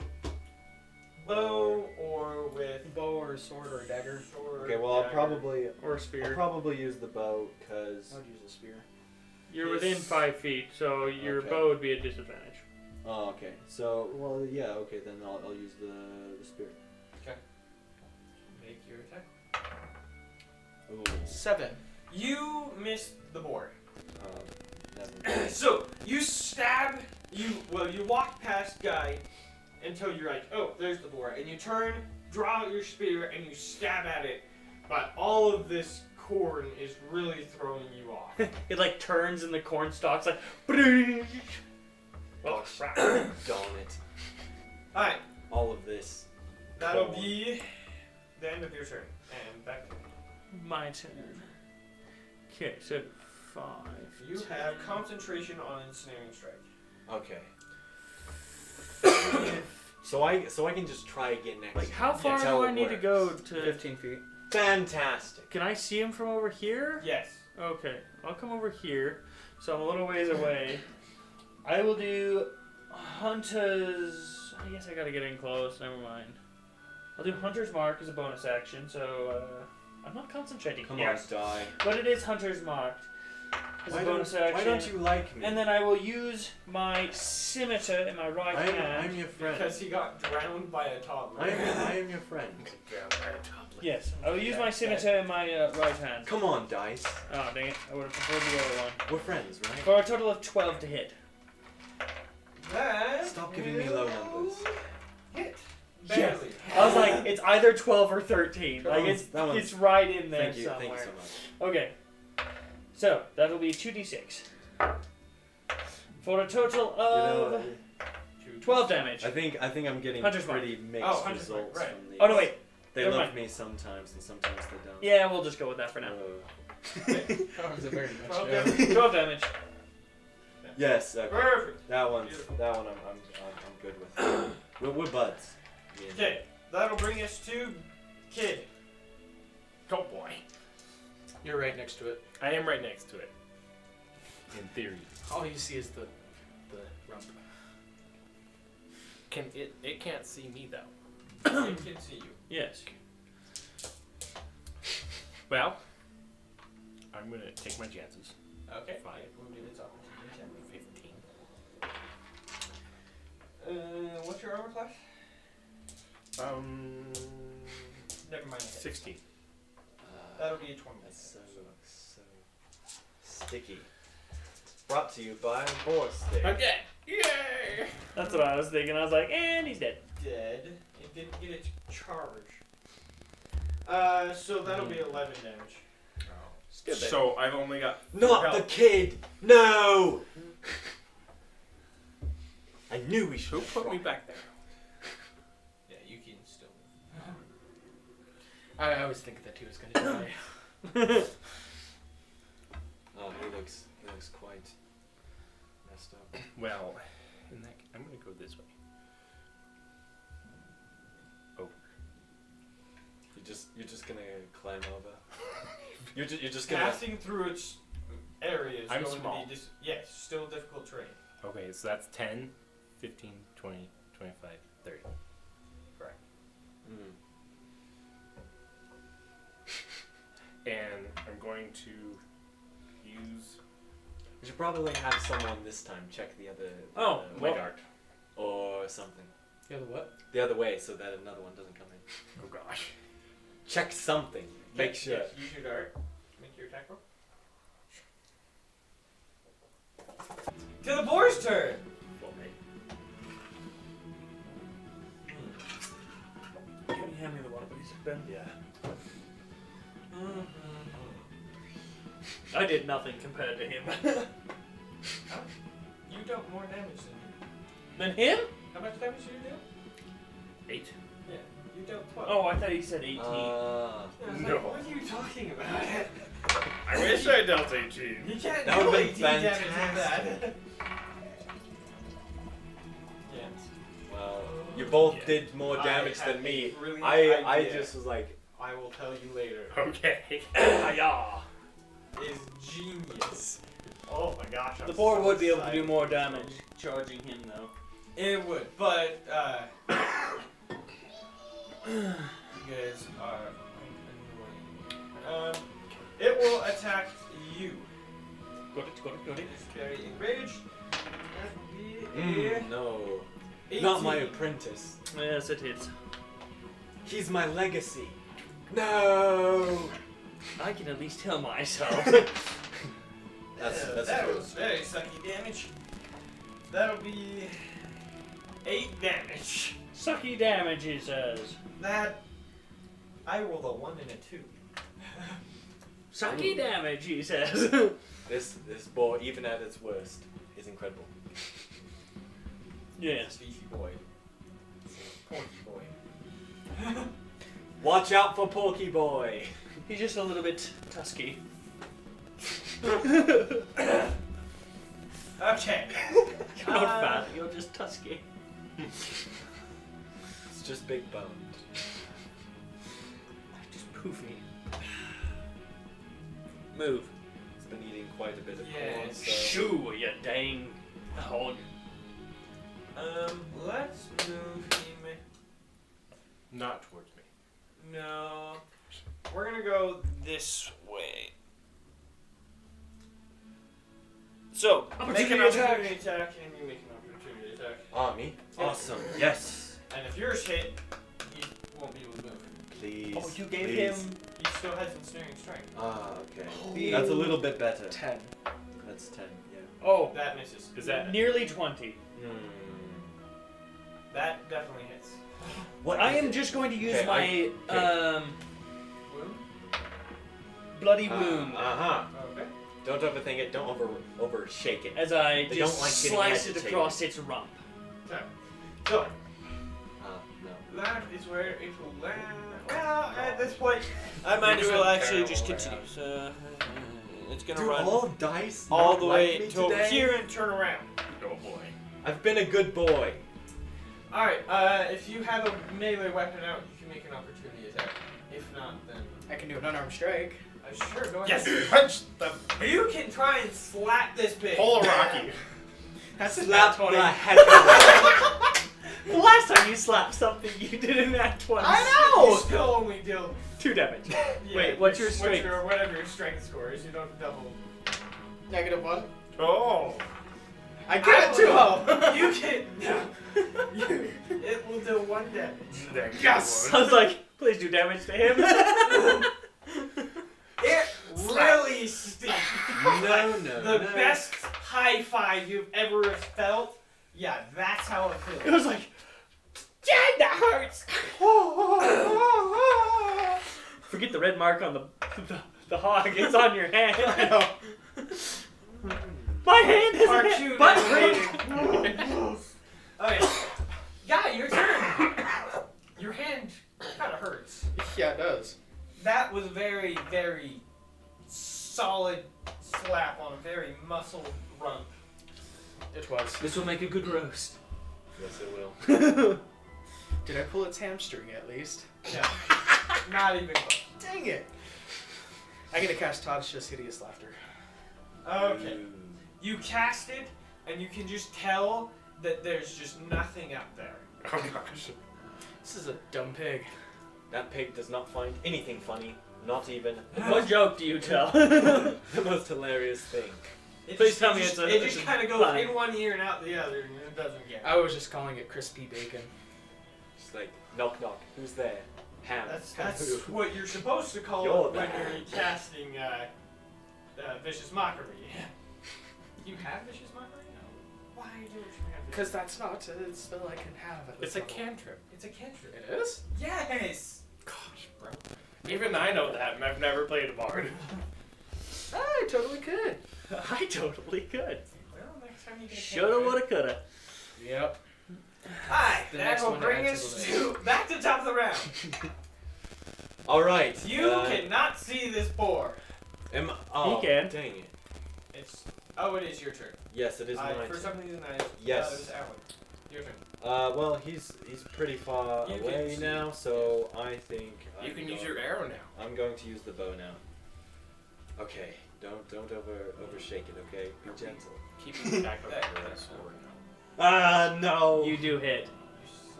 S2: Bow or with
S1: Bow or sword or a dagger.
S2: sword.
S4: Okay, well I'll
S2: dagger.
S4: probably
S3: Or a spear.
S4: use the bow because.
S1: I would use a spear.
S3: You're
S2: Yes.
S3: within 5 feet, so your
S4: Okay.
S3: bow would be a disadvantage.
S4: Oh, okay. So well, yeah, okay then I'll use the spear.
S2: Make your attack.
S4: Ooh.
S1: 7.
S2: You missed the board.
S4: Never mind.
S2: So you stab. You walk past Guy until you're like, oh, there's the boar, and you turn, draw out your spear, and you stab at it. But all of this corn is really throwing you off.
S3: It like turns in the corn stalks like. Oh crap!
S4: Darn it!
S2: All right,
S4: All of this.
S2: that'll
S4: corn.
S2: be the end of your turn, and back to
S3: My turn. Okay, so 5.
S2: You have concentration on ensnaring strike.
S4: Okay. So I can just try again next.
S3: Like, how
S4: time.
S3: far
S4: That's
S3: do
S4: how
S3: I
S4: it
S3: need to
S4: works.
S3: go to...
S1: 15 feet.
S4: Fantastic.
S3: Can I see him from over here?
S2: Yes.
S3: Okay, I'll come over here. So I'm a little ways away. I will do Hunter's... I guess I gotta get in close, never mind. I'll do Hunter's Mark as a bonus action, so I'm not concentrating.
S4: Come
S3: Yes.
S4: on, die.
S3: But it is Hunter's Mark as a bonus action.
S4: Why don't you like me?
S3: And then I will use my scimitar in my right hand.
S4: I'm your friend.
S2: Because he got drowned by a toddler.
S4: I am your friend.
S3: Yes, I will use my scimitar in my right hand.
S4: Come on, dice.
S3: Oh, dang it. I would have preferred the other one.
S4: We're friends, right?
S3: For a total of 12 to hit.
S2: That
S4: Stop giving me low
S2: will
S4: numbers.
S2: Hit.
S3: Yes.
S2: Barely.
S3: I was like, it's either 12 or 13. Like,
S4: That one's-
S3: it's right in there
S4: Thank you
S3: somewhere.
S4: so much.
S3: Okay. So, that'll be 2d6. For a total of 12 damage.
S4: I think I'm getting
S3: Hunter's Mark.
S4: pretty mixed
S2: Oh, Hunter's Mark,
S4: results
S2: right.
S4: from these.
S3: Oh, no, wait.
S4: They
S3: Never
S4: love
S3: mind.
S4: me sometimes, and sometimes they don't.
S3: Yeah, we'll just go with that for now.
S1: That was a very much.
S2: 12
S1: Yeah.
S2: damage.
S3: 12 damage.
S4: Yes, okay.
S2: Perfect.
S4: That one
S2: Beautiful.
S4: I'm good with. We're buds. Yeah.
S2: Okay, that'll bring us to Kid.
S5: Oh boy.
S1: You're right next to it.
S5: I am right next to it. In theory.
S1: All you see is the rump.
S5: It can't see me though.
S2: It can see you.
S3: Yes.
S5: Well, I'm gonna take my chances.
S2: Okay.
S5: Fine.
S2: We'll do this opportunity.
S5: 15.
S2: What's your armor class? Never mind.
S5: 16.
S2: That'll be a 20.
S4: That's so sticky. Brought to you by Boar Stick.
S5: I'm dead. Yay!
S3: That's what I was thinking. I was like, and he's dead.
S2: Dead. It didn't get its charge. So that'll be 11 damage.
S3: Still dead.
S5: So I've only got.
S4: Not the kid! No! I knew we should.
S5: Who put me back there?
S2: Yeah, you can still.
S1: I always think that he was going to die.
S4: Oh, he looks quite messed up.
S5: Well, I'm gonna go this way. Oh.
S4: You're just gonna climb over. You're just gonna.
S2: Passing through its area is
S5: I'm
S2: going
S5: small.
S2: to be yes, still difficult terrain.
S5: Okay, so that's 10, 15, 20, 25, 30.
S2: Correct.
S4: Mm.
S5: And I'm going to use.
S4: We should probably have someone this time check the other.
S3: Oh,
S4: the
S3: well-
S4: way dart or something.
S1: The other what?
S4: The other way, so that another one doesn't come in.
S5: Oh gosh.
S4: Check something. Make sure.
S2: Yes, use your dart. Make your attack roll. To the boar's turn.
S3: Can you hand me the water, please, Ben?
S4: Yeah.
S3: I did nothing compared to him.
S2: You dealt more damage than me.
S3: Than him?
S2: How much damage did you deal?
S5: 8.
S2: Yeah, you dealt 12.
S3: Oh, I thought he said 18.
S2: I was
S5: no.
S2: like, what are you talking about?
S5: I wish I dealt 18.
S2: You can't
S4: That
S2: do
S4: would've
S2: 18
S4: been
S2: damage with
S4: fantastic.
S2: that. Yeah.
S4: Well, you both
S5: Yeah.
S4: did more
S2: I
S4: damage
S2: have
S4: than me.
S2: a brilliant
S4: I
S2: idea.
S4: just was like,
S2: I will tell you later.
S5: Okay.
S3: Hiya!
S2: Is genius. Oh my gosh. I'm
S3: The boar
S2: so
S3: would be able to do
S2: excited.
S3: more damage charging him, though.
S2: It would, but you guys are annoying. It will attack you.
S3: Got it.
S2: It's very enraged. That will be a
S4: no,
S2: 18.
S4: not my apprentice.
S3: Yes, it is.
S4: He's my legacy. No.
S3: I can at least tell myself.
S4: That's
S2: that
S4: true.
S2: was very sucky damage. That'll be 8 damage.
S3: Sucky damage, he says.
S2: That I rolled a 1 and a 2.
S3: Sucky damage, he says.
S4: This boar, even at its worst, is incredible.
S3: Yes.
S2: Beefy boy. Porky boy.
S4: Watch out for Porky Boy.
S3: He's just a little bit tusky.
S2: Okay.
S3: You're not fat, you're just tusky.
S4: It's just big boned.
S3: Just poofy. Move.
S4: It's been eating quite a bit of
S2: Yeah,
S4: corn, so...
S3: Shoo, you dang hog.
S2: Let's move him.
S5: Not towards me.
S2: No. We're gonna go this way. So, make an opportunity attack, and you make an opportunity attack.
S4: Ah, me? Awesome. Yes.
S2: And if yours hit, you won't be able to move.
S4: Please.
S1: Oh, you gave
S4: please.
S1: him
S2: He still has ensnaring strength.
S4: Ah, okay.
S1: Holy-
S4: That's a little bit better.
S1: 10.
S4: That's 10, yeah.
S3: Oh,
S2: That misses.
S5: Is that
S3: nearly 20.
S2: That definitely hits.
S4: What
S3: I
S4: is
S3: am
S4: it?
S3: just going to use
S4: Okay,
S3: my
S2: Wound?
S3: bloody wound
S4: Uh-huh.
S2: Okay.
S4: Don't overthink it. Don't overshake it.
S3: as I
S4: They
S3: just
S4: don't like getting
S3: slice it
S4: agitated.
S3: across its rump.
S2: Okay. So,
S4: No.
S2: that is where it will land. Well, at this point, I might as well actually just continue. So, it's gonna
S4: Do
S2: run
S4: all dice
S2: all
S4: not
S2: the
S4: like
S2: way
S4: me
S2: to over
S4: today?
S2: here and turn around.
S5: oh boy.
S4: I've been a good boy.
S2: Alright, if you have a melee weapon out, you can make an opportunity attack. If not, then...
S1: I can do an unarmed strike.
S2: Sure, go ahead.
S5: Yes, punch the
S2: You can try and slap this bitch.
S5: pull a Rocky.
S1: That's a
S4: Slap
S1: nat 20.
S4: the heck out
S3: The last time you slapped something, you did it that twice.
S1: I
S2: You
S1: know!
S2: still only deal...
S3: 2 damage.
S2: Yeah,
S3: Wait, what's your strength?
S2: Whatever your strength score is, you don't double.
S1: -1.
S5: Oh.
S1: I get it too, ho!
S2: You can... It will do 1 damage.
S1: Yes!
S3: I was like, please do damage to him.
S2: It really stinks.
S4: No.
S2: The best high five you've ever felt. Yeah, that's how it feels.
S3: It was like, dang, that hurts. Forget the red mark on the hog. It's on your hand.
S1: I know.
S3: My hand is
S2: Cartoon
S3: butt
S2: animated. Okay. Yeah, your turn. Your hand kind of hurts.
S1: Yeah, it does.
S2: That was a very, very solid slap on a very muscled rump.
S1: It was.
S3: This will make a good roast.
S4: Yes, it will.
S1: Did I pull its hamstring at least?
S2: No, not even close.
S1: Dang it! I get to cast Todd's Just Hideous Laughter.
S2: Okay. You cast it, and you can just tell that there's just nothing up there.
S5: Oh gosh.
S1: This is a dumb pig.
S4: That pig does not find anything funny. Not even
S3: What joke do you tell?
S4: the most hilarious thing.
S2: It
S3: Please
S2: just,
S3: tell
S2: it
S3: me
S2: just,
S3: it's a-
S2: It
S3: it's
S2: just
S3: a
S2: kind of goes
S3: pun.
S2: in one ear and out the other, and it doesn't get.
S1: I was just calling it crispy bacon.
S4: Just like, knock knock. Who's there? Ham.
S2: That's what you're supposed to call
S4: You're
S2: it when
S4: the
S2: you're casting vicious mockery. You have vicious mockery? No. Why do you have vicious
S1: Because that's not a spell I can have at
S5: It's
S1: this
S5: a
S1: level.
S5: cantrip.
S2: It's a cantrip.
S1: It is?
S2: Yes.
S5: Gosh, bro. Even I know that, and I've never played a bard.
S1: I totally could.
S3: I totally could.
S2: Well, next time you get a
S3: Shoulda,
S2: cantrip.
S3: woulda, coulda.
S1: Yep.
S2: Hi,
S1: The
S2: that
S1: next
S2: will
S1: one
S2: bring
S1: adds
S2: us
S1: to the
S2: to back to top of the round.
S4: All right.
S2: You cannot see this boar.
S4: Oh,
S3: He can.
S4: Dang it.
S2: It's it is your turn.
S4: Yes, it is mine.
S2: For some reason,
S4: Yes.
S2: it was Alan. Your turn.
S4: Well, he's pretty far
S2: You can
S4: away
S2: see.
S4: now, so I think
S5: You can use your arrow now.
S4: I'm going to use the bow now. Okay, don't overshake it. Okay, be gentle.
S5: Keep it back up
S2: That-
S5: for
S2: that's
S5: sword.
S4: No.
S3: You do hit.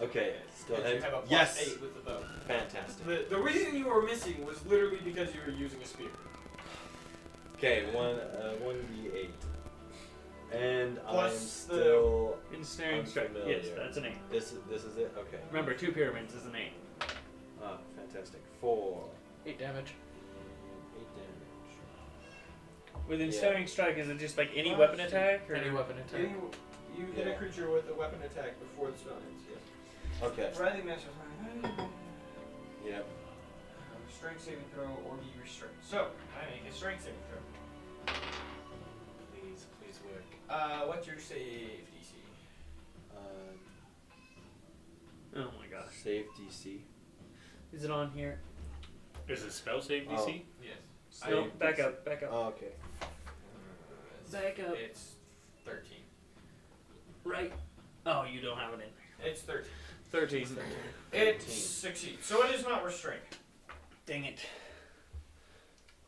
S4: Okay, still
S2: Because you
S4: hit.
S2: have a plus
S4: Yes.
S2: 8 with the bow.
S4: Fantastic.
S2: The reason you were missing was literally because you were using a spear.
S4: Okay, 1d8, and I'm
S2: Plus
S4: still
S3: Ensnaring strike.
S4: unfamiliar.
S3: Yes, that's an 8.
S4: This is it. Okay.
S3: Remember, 2 pyramids is an 8.
S4: Ah, fantastic. 4,
S1: 8 damage.
S4: 8 damage.
S3: With
S4: Yeah.
S3: ensnaring strike, is it just like any
S2: Well,
S3: weapon attack? Or?
S1: Any weapon attack.
S2: You hit a
S4: Yeah.
S2: creature with a weapon attack before the spell ends. Yes.
S4: Okay.
S2: Writhing master.
S4: Yep.
S2: Strength saving throw or be restrained. So I make a strength saving throw.
S4: Please work.
S2: What's your save DC?
S3: Oh my gosh.
S4: Save DC.
S3: Is it on here?
S5: Is it spell save DC?
S2: Yes.
S3: No,
S4: Save
S3: back
S4: DC.
S3: up, back up.
S4: Oh, okay.
S3: Back up.
S2: It's 13.
S3: Right. Oh, you don't have it in.
S2: It's 13.
S3: 13.
S2: It succeeds. So it is not restrained.
S3: Dang it.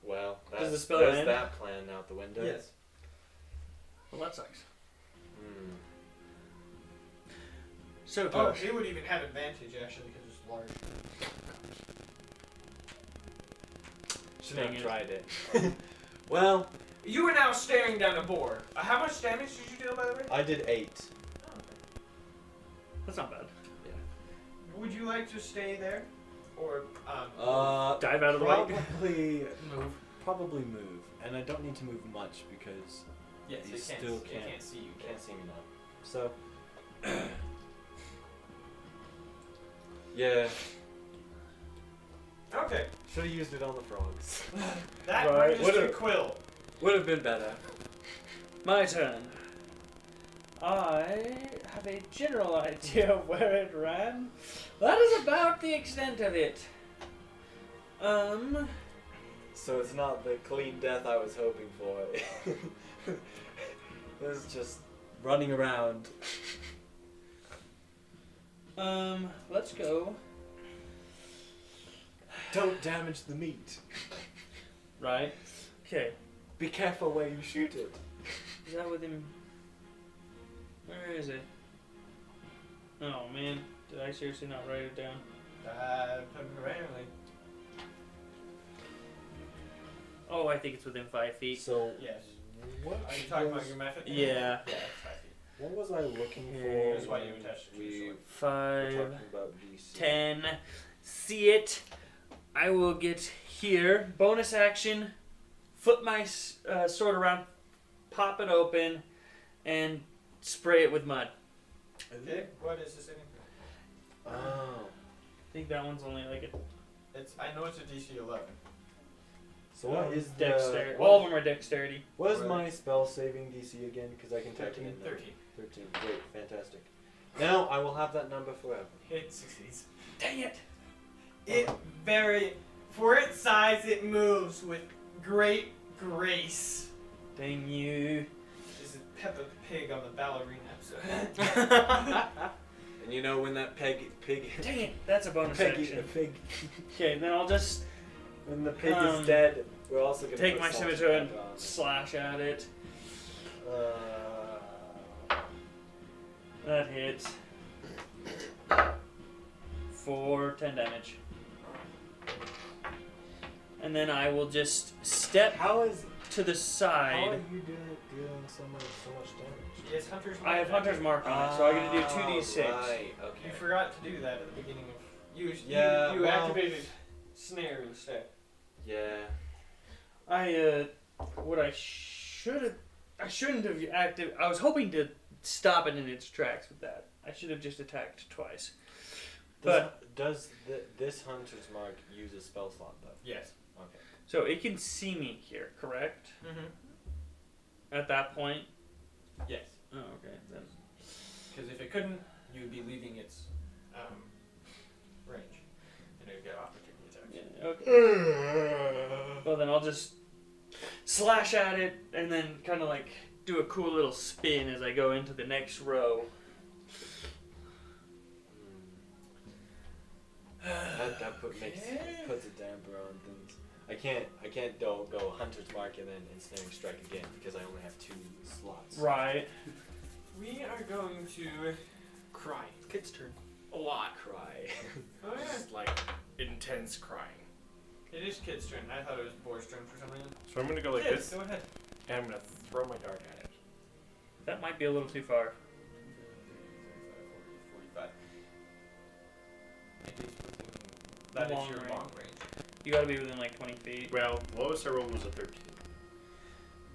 S4: Well,
S3: Does the
S4: that's,
S3: spell
S4: there's
S3: end?
S4: that plan out the window.
S2: Yes.
S3: Well, that sucks.
S4: Hmm.
S3: So,
S2: Oh,
S3: Tosh.
S2: it would even have advantage actually because it's large.
S4: Should
S3: Dang
S4: have
S3: it.
S4: tried it. Well,
S2: You are now staring down a boar. How much damage did you deal, by the way?
S4: I did 8.
S3: That's not bad.
S2: Would you like to stay there, or
S3: Dive out of the way.
S4: Probably
S1: Move.
S4: Probably move, and I don't need to move much because
S2: yes,
S4: you
S2: it can't.
S4: still
S2: It
S4: can't.
S2: can't see you.
S4: You can't see me now. So, yeah,
S2: Okay.
S4: should have used it on the frogs.
S2: That
S3: Right.
S2: brings us to Quill.
S4: Would have been better.
S3: My turn. I have a general idea of where it ran. That is about the extent of it.
S4: So it's not the clean death I was hoping for. It was just running around.
S3: Let's go.
S4: Don't damage the meat.
S3: Right. Okay.
S4: Be careful where you shoot it.
S3: Is that with him? Where is it? Oh man, did I seriously not write it down?
S2: Apparently.
S3: Oh, I think it's within 5 feet.
S4: So
S2: Yes.
S4: what
S2: Are you talking
S4: was,
S2: about your method?
S3: Yeah.
S2: Yeah, it's 5 feet.
S4: what was I looking
S3: Yeah.
S4: for?
S2: That's why you attached it to your
S4: We
S2: sword.
S4: were
S3: 5,
S4: talking about DC.
S3: 10. See it. I will get here. Bonus action. Flip my sword around, pop it open, and spray it with mud.
S2: Okay. What is this thing?
S4: Oh.
S3: I think that one's only like a
S2: It's. I know it's a DC 11.
S4: So what is
S3: dexterity.
S4: the
S3: All of them are dexterity.
S4: what is
S2: Right.
S4: my spell saving DC again? Because I can type it
S2: 13.
S4: in. now.
S2: 13.
S4: 13. Great, fantastic. Now I will have that number forever.
S2: It succeeds.
S3: Dang it!
S2: It for its size, it moves with great grace.
S3: Dang you!
S2: This is Peppa Pig on the ballerina episode.
S4: And you know when that pig
S3: Dang it! That's a bonus action.
S4: pig
S3: Okay, then I'll just
S4: when the pig
S3: Um,
S4: is dead, we're also gonna
S3: take
S4: put
S3: my
S4: salt and
S3: scimitar and
S4: pepper on it.
S3: slash at it. That hits. For 10 damage. And then I will just step
S4: How is
S3: to the
S4: how are
S3: side.
S4: you dealing so much damage?
S2: Yes, Hunter's Mark.
S3: I have Hunter's Mark on it, so I'm gonna do 2d6.
S4: Right, okay.
S2: You forgot to do that at the beginning of.
S4: Yeah,
S2: You
S4: well-
S2: activated snare instead.
S4: Yeah.
S3: What I shouldn't have active. I was hoping to stop it in its tracks with that. I should have just attacked twice.
S4: Does this hunter's mark use a spell slot though?
S2: Yes.
S4: Okay.
S3: So it can see me here, correct?
S2: Mm-hmm.
S3: At that point.
S2: Yes.
S3: Oh, okay. Then.
S2: Because if it couldn't, you'd be leaving its range, and it would get opportunity attacks.
S3: Yeah, okay. Well, then I'll just slash at it and then kind of like do a cool little spin as I go into the next row.
S4: That puts a damper on things. I can't go hunter's mark and then ensnaring strike again because I only have 2 slots.
S3: Right.
S2: We are going to cry.
S1: Kid's turn.
S2: A lot.
S4: Cry.
S2: Oh yeah.
S5: Just like intense crying.
S2: It is Kid's turn. I thought it was Boar's turn for some reason.
S5: So I'm gonna go like
S2: Kid,
S5: this,
S2: go ahead.
S5: and I'm gonna throw my dart at it.
S3: That might be a little too far.
S2: 45. It is within. That is
S3: Long
S2: your
S3: range.
S2: long range.
S3: You gotta be within like 20 feet.
S5: Well, lowest I rolled was a 13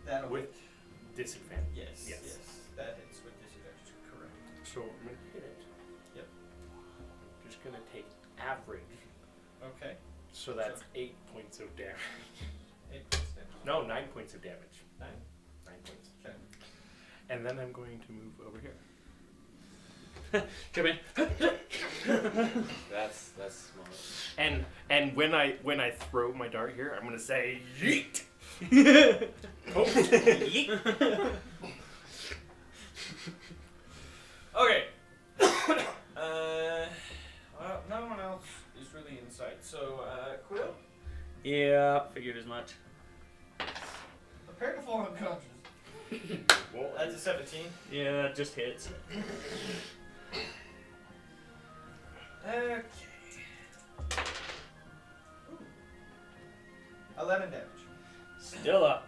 S2: That'll
S5: with disadvantage.
S2: Yes.
S5: Yes.
S2: Yes. That hits with disadvantage. Correct.
S5: So I'm gonna hit it.
S2: Yep.
S5: I'm just gonna take average.
S2: Okay.
S5: So that's 8 points of damage.
S2: 8 points damage.
S5: No, 9 points of damage.
S2: 9.
S5: 9 points.
S2: Okay.
S5: And then I'm going to move over here.
S3: Come in.
S4: That's smart.
S5: And when I throw my dart here, I'm gonna say yeet.
S2: Okay. Well, no one else is really in sight. So, Quill,
S3: Yeah, figured as much.
S2: prepare to fall unconscious. That's a 17.
S3: Yeah, that just hits.
S2: Okay. Ooh. 11 damage.
S3: Still up.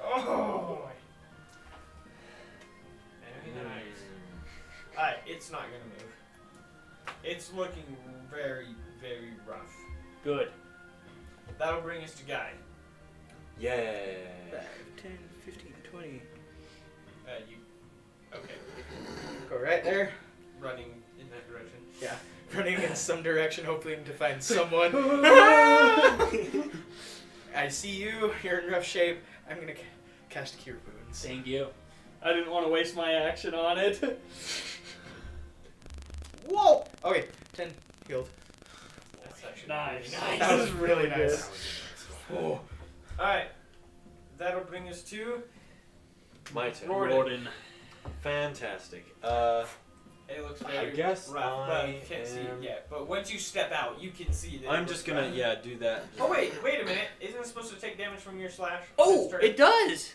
S2: Oh boy. Very nice. Alright, it's not gonna move. It's looking very, very rough.
S3: Good.
S2: That'll bring us to Guy.
S4: Yeah.
S1: 5, 10, 15, 20.
S2: You. Okay.
S1: Go right there.
S2: Running in that direction.
S1: Yeah. Running in some direction, hoping to find someone. I see you. You're in rough shape. I'm gonna cast Cure Wounds.
S3: Thank you. I didn't want to waste my action on it.
S1: Whoa! Okay, 10 healed.
S2: That's actually
S3: Nice.
S2: really nice.
S1: That was really nice. Oh.
S2: Alright. That'll bring us to
S4: My turn.
S3: Rordon.
S4: Fantastic.
S2: it looks
S4: I
S2: very
S4: guess
S2: rough, but you can't see it
S4: am-
S2: yet. But once you step out, you can see that.
S4: I'm
S2: it
S4: just
S2: looks
S4: gonna
S2: rough.
S4: do that.
S2: Oh wait a minute. Isn't it supposed to take damage from your slash?
S3: Oh,
S2: Its turn?
S3: it does!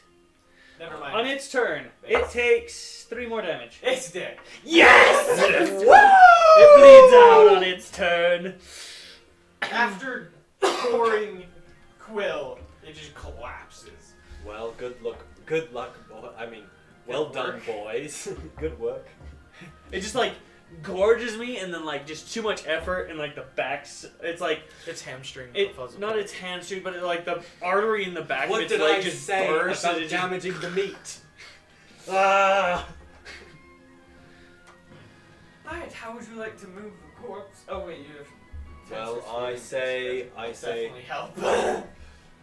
S2: Never mind.
S3: On its turn, it takes 3 more damage.
S2: It's dead.
S3: Yes!
S2: Woo!
S3: It bleeds out on its turn.
S2: After pouring Quill, it just collapses.
S4: Well, good luck, boy. I mean, well
S1: Good
S4: done,
S1: work.
S4: boys. Good work.
S3: It just like gorges me, and then like just too much effort, and like the back's. It's like
S1: It's hamstring.
S3: it not its hamstring, but like the artery in the back
S4: What
S3: of its
S4: did
S3: leg
S4: I
S3: just
S4: say
S3: bursts.
S4: about
S3: and it just,
S4: damaging the meat?
S3: ah.
S2: Alright, how would you like to move the corpse? Oh wait, you have.
S4: Well, I say
S2: Definitely help.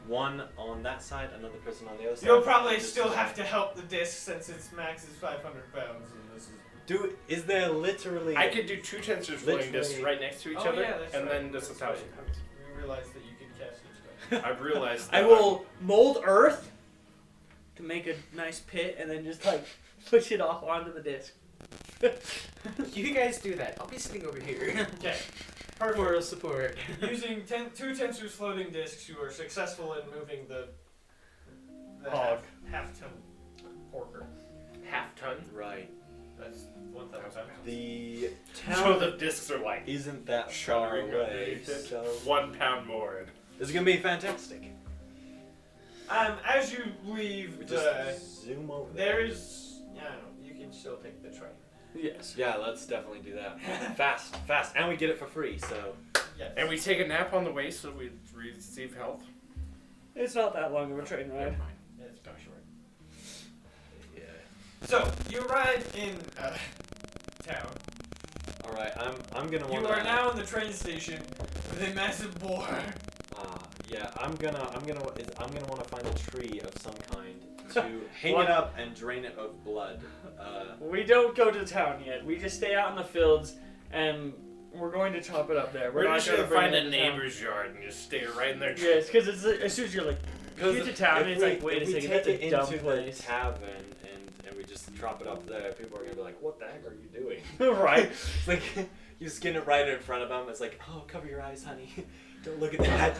S4: one on that side, another person on the other side.
S2: You'll probably
S4: Just-
S2: still have to help the disc since its max is 500 pounds, and this is.
S4: Is there literally?
S6: I could do 2 tensors floating discs
S4: Literally-
S6: right next to each
S2: Oh,
S6: other,
S2: yeah, that's
S6: and
S2: right.
S6: then just 1,000
S2: That's
S6: pounds.
S2: You realize that you can cast each
S6: I've realized that
S3: I will mold earth to make a nice pit, and then just like push it off onto the disc.
S1: You guys do that. I'll be sitting over here.
S2: Okay.
S1: For support.
S2: Using 2 tensors floating discs, you are successful in moving the
S3: Hog.
S2: half-ton porker.
S6: half ton.
S4: Right.
S2: That's 1,000 pounds.
S4: The
S6: So
S4: town
S6: the discs are like
S4: isn't that far
S6: shuddering
S4: away,
S6: underneath it.
S4: so
S6: 1 pound more. And
S4: this is gonna be fantastic.
S2: As you leave
S4: We
S2: the,
S4: just zoom over
S2: there is, you can still take the train.
S3: Yes.
S4: Yeah, let's definitely do that. Fast, and we get it for free. So
S2: Yes.
S6: and we take a nap on the way so we receive health.
S3: It's not that long of a train
S6: Never
S3: ride.
S6: mind.
S2: It's not short.
S4: yeah.
S2: So you arrive in town.
S4: All right, I'm gonna want.
S2: You are now in the train station with a massive boar.
S4: Yeah, I'm gonna want to find a tree of some kind to hang
S3: What?
S4: it up and drain it of blood.
S3: We don't go to town yet. We just stay out in the fields, and we're going to chop it up there.
S6: We're
S3: not
S6: just
S3: gonna
S6: gonna
S3: bring
S6: find
S3: it
S6: a
S3: into town.
S6: neighbor's yard and just stay right in there.
S3: Yes, because it's as soon as you're like, you get to town, and it's like, wait a
S4: if we
S3: second,
S4: take
S3: that's a
S4: it
S3: dumb
S4: into
S3: place.
S4: the tavern and we just drop it up there, people are gonna be like, "What the heck are you doing?"
S3: Right.
S4: It's like you skin it right in front of them. It's like, "Oh, cover your eyes, honey. Don't look at that."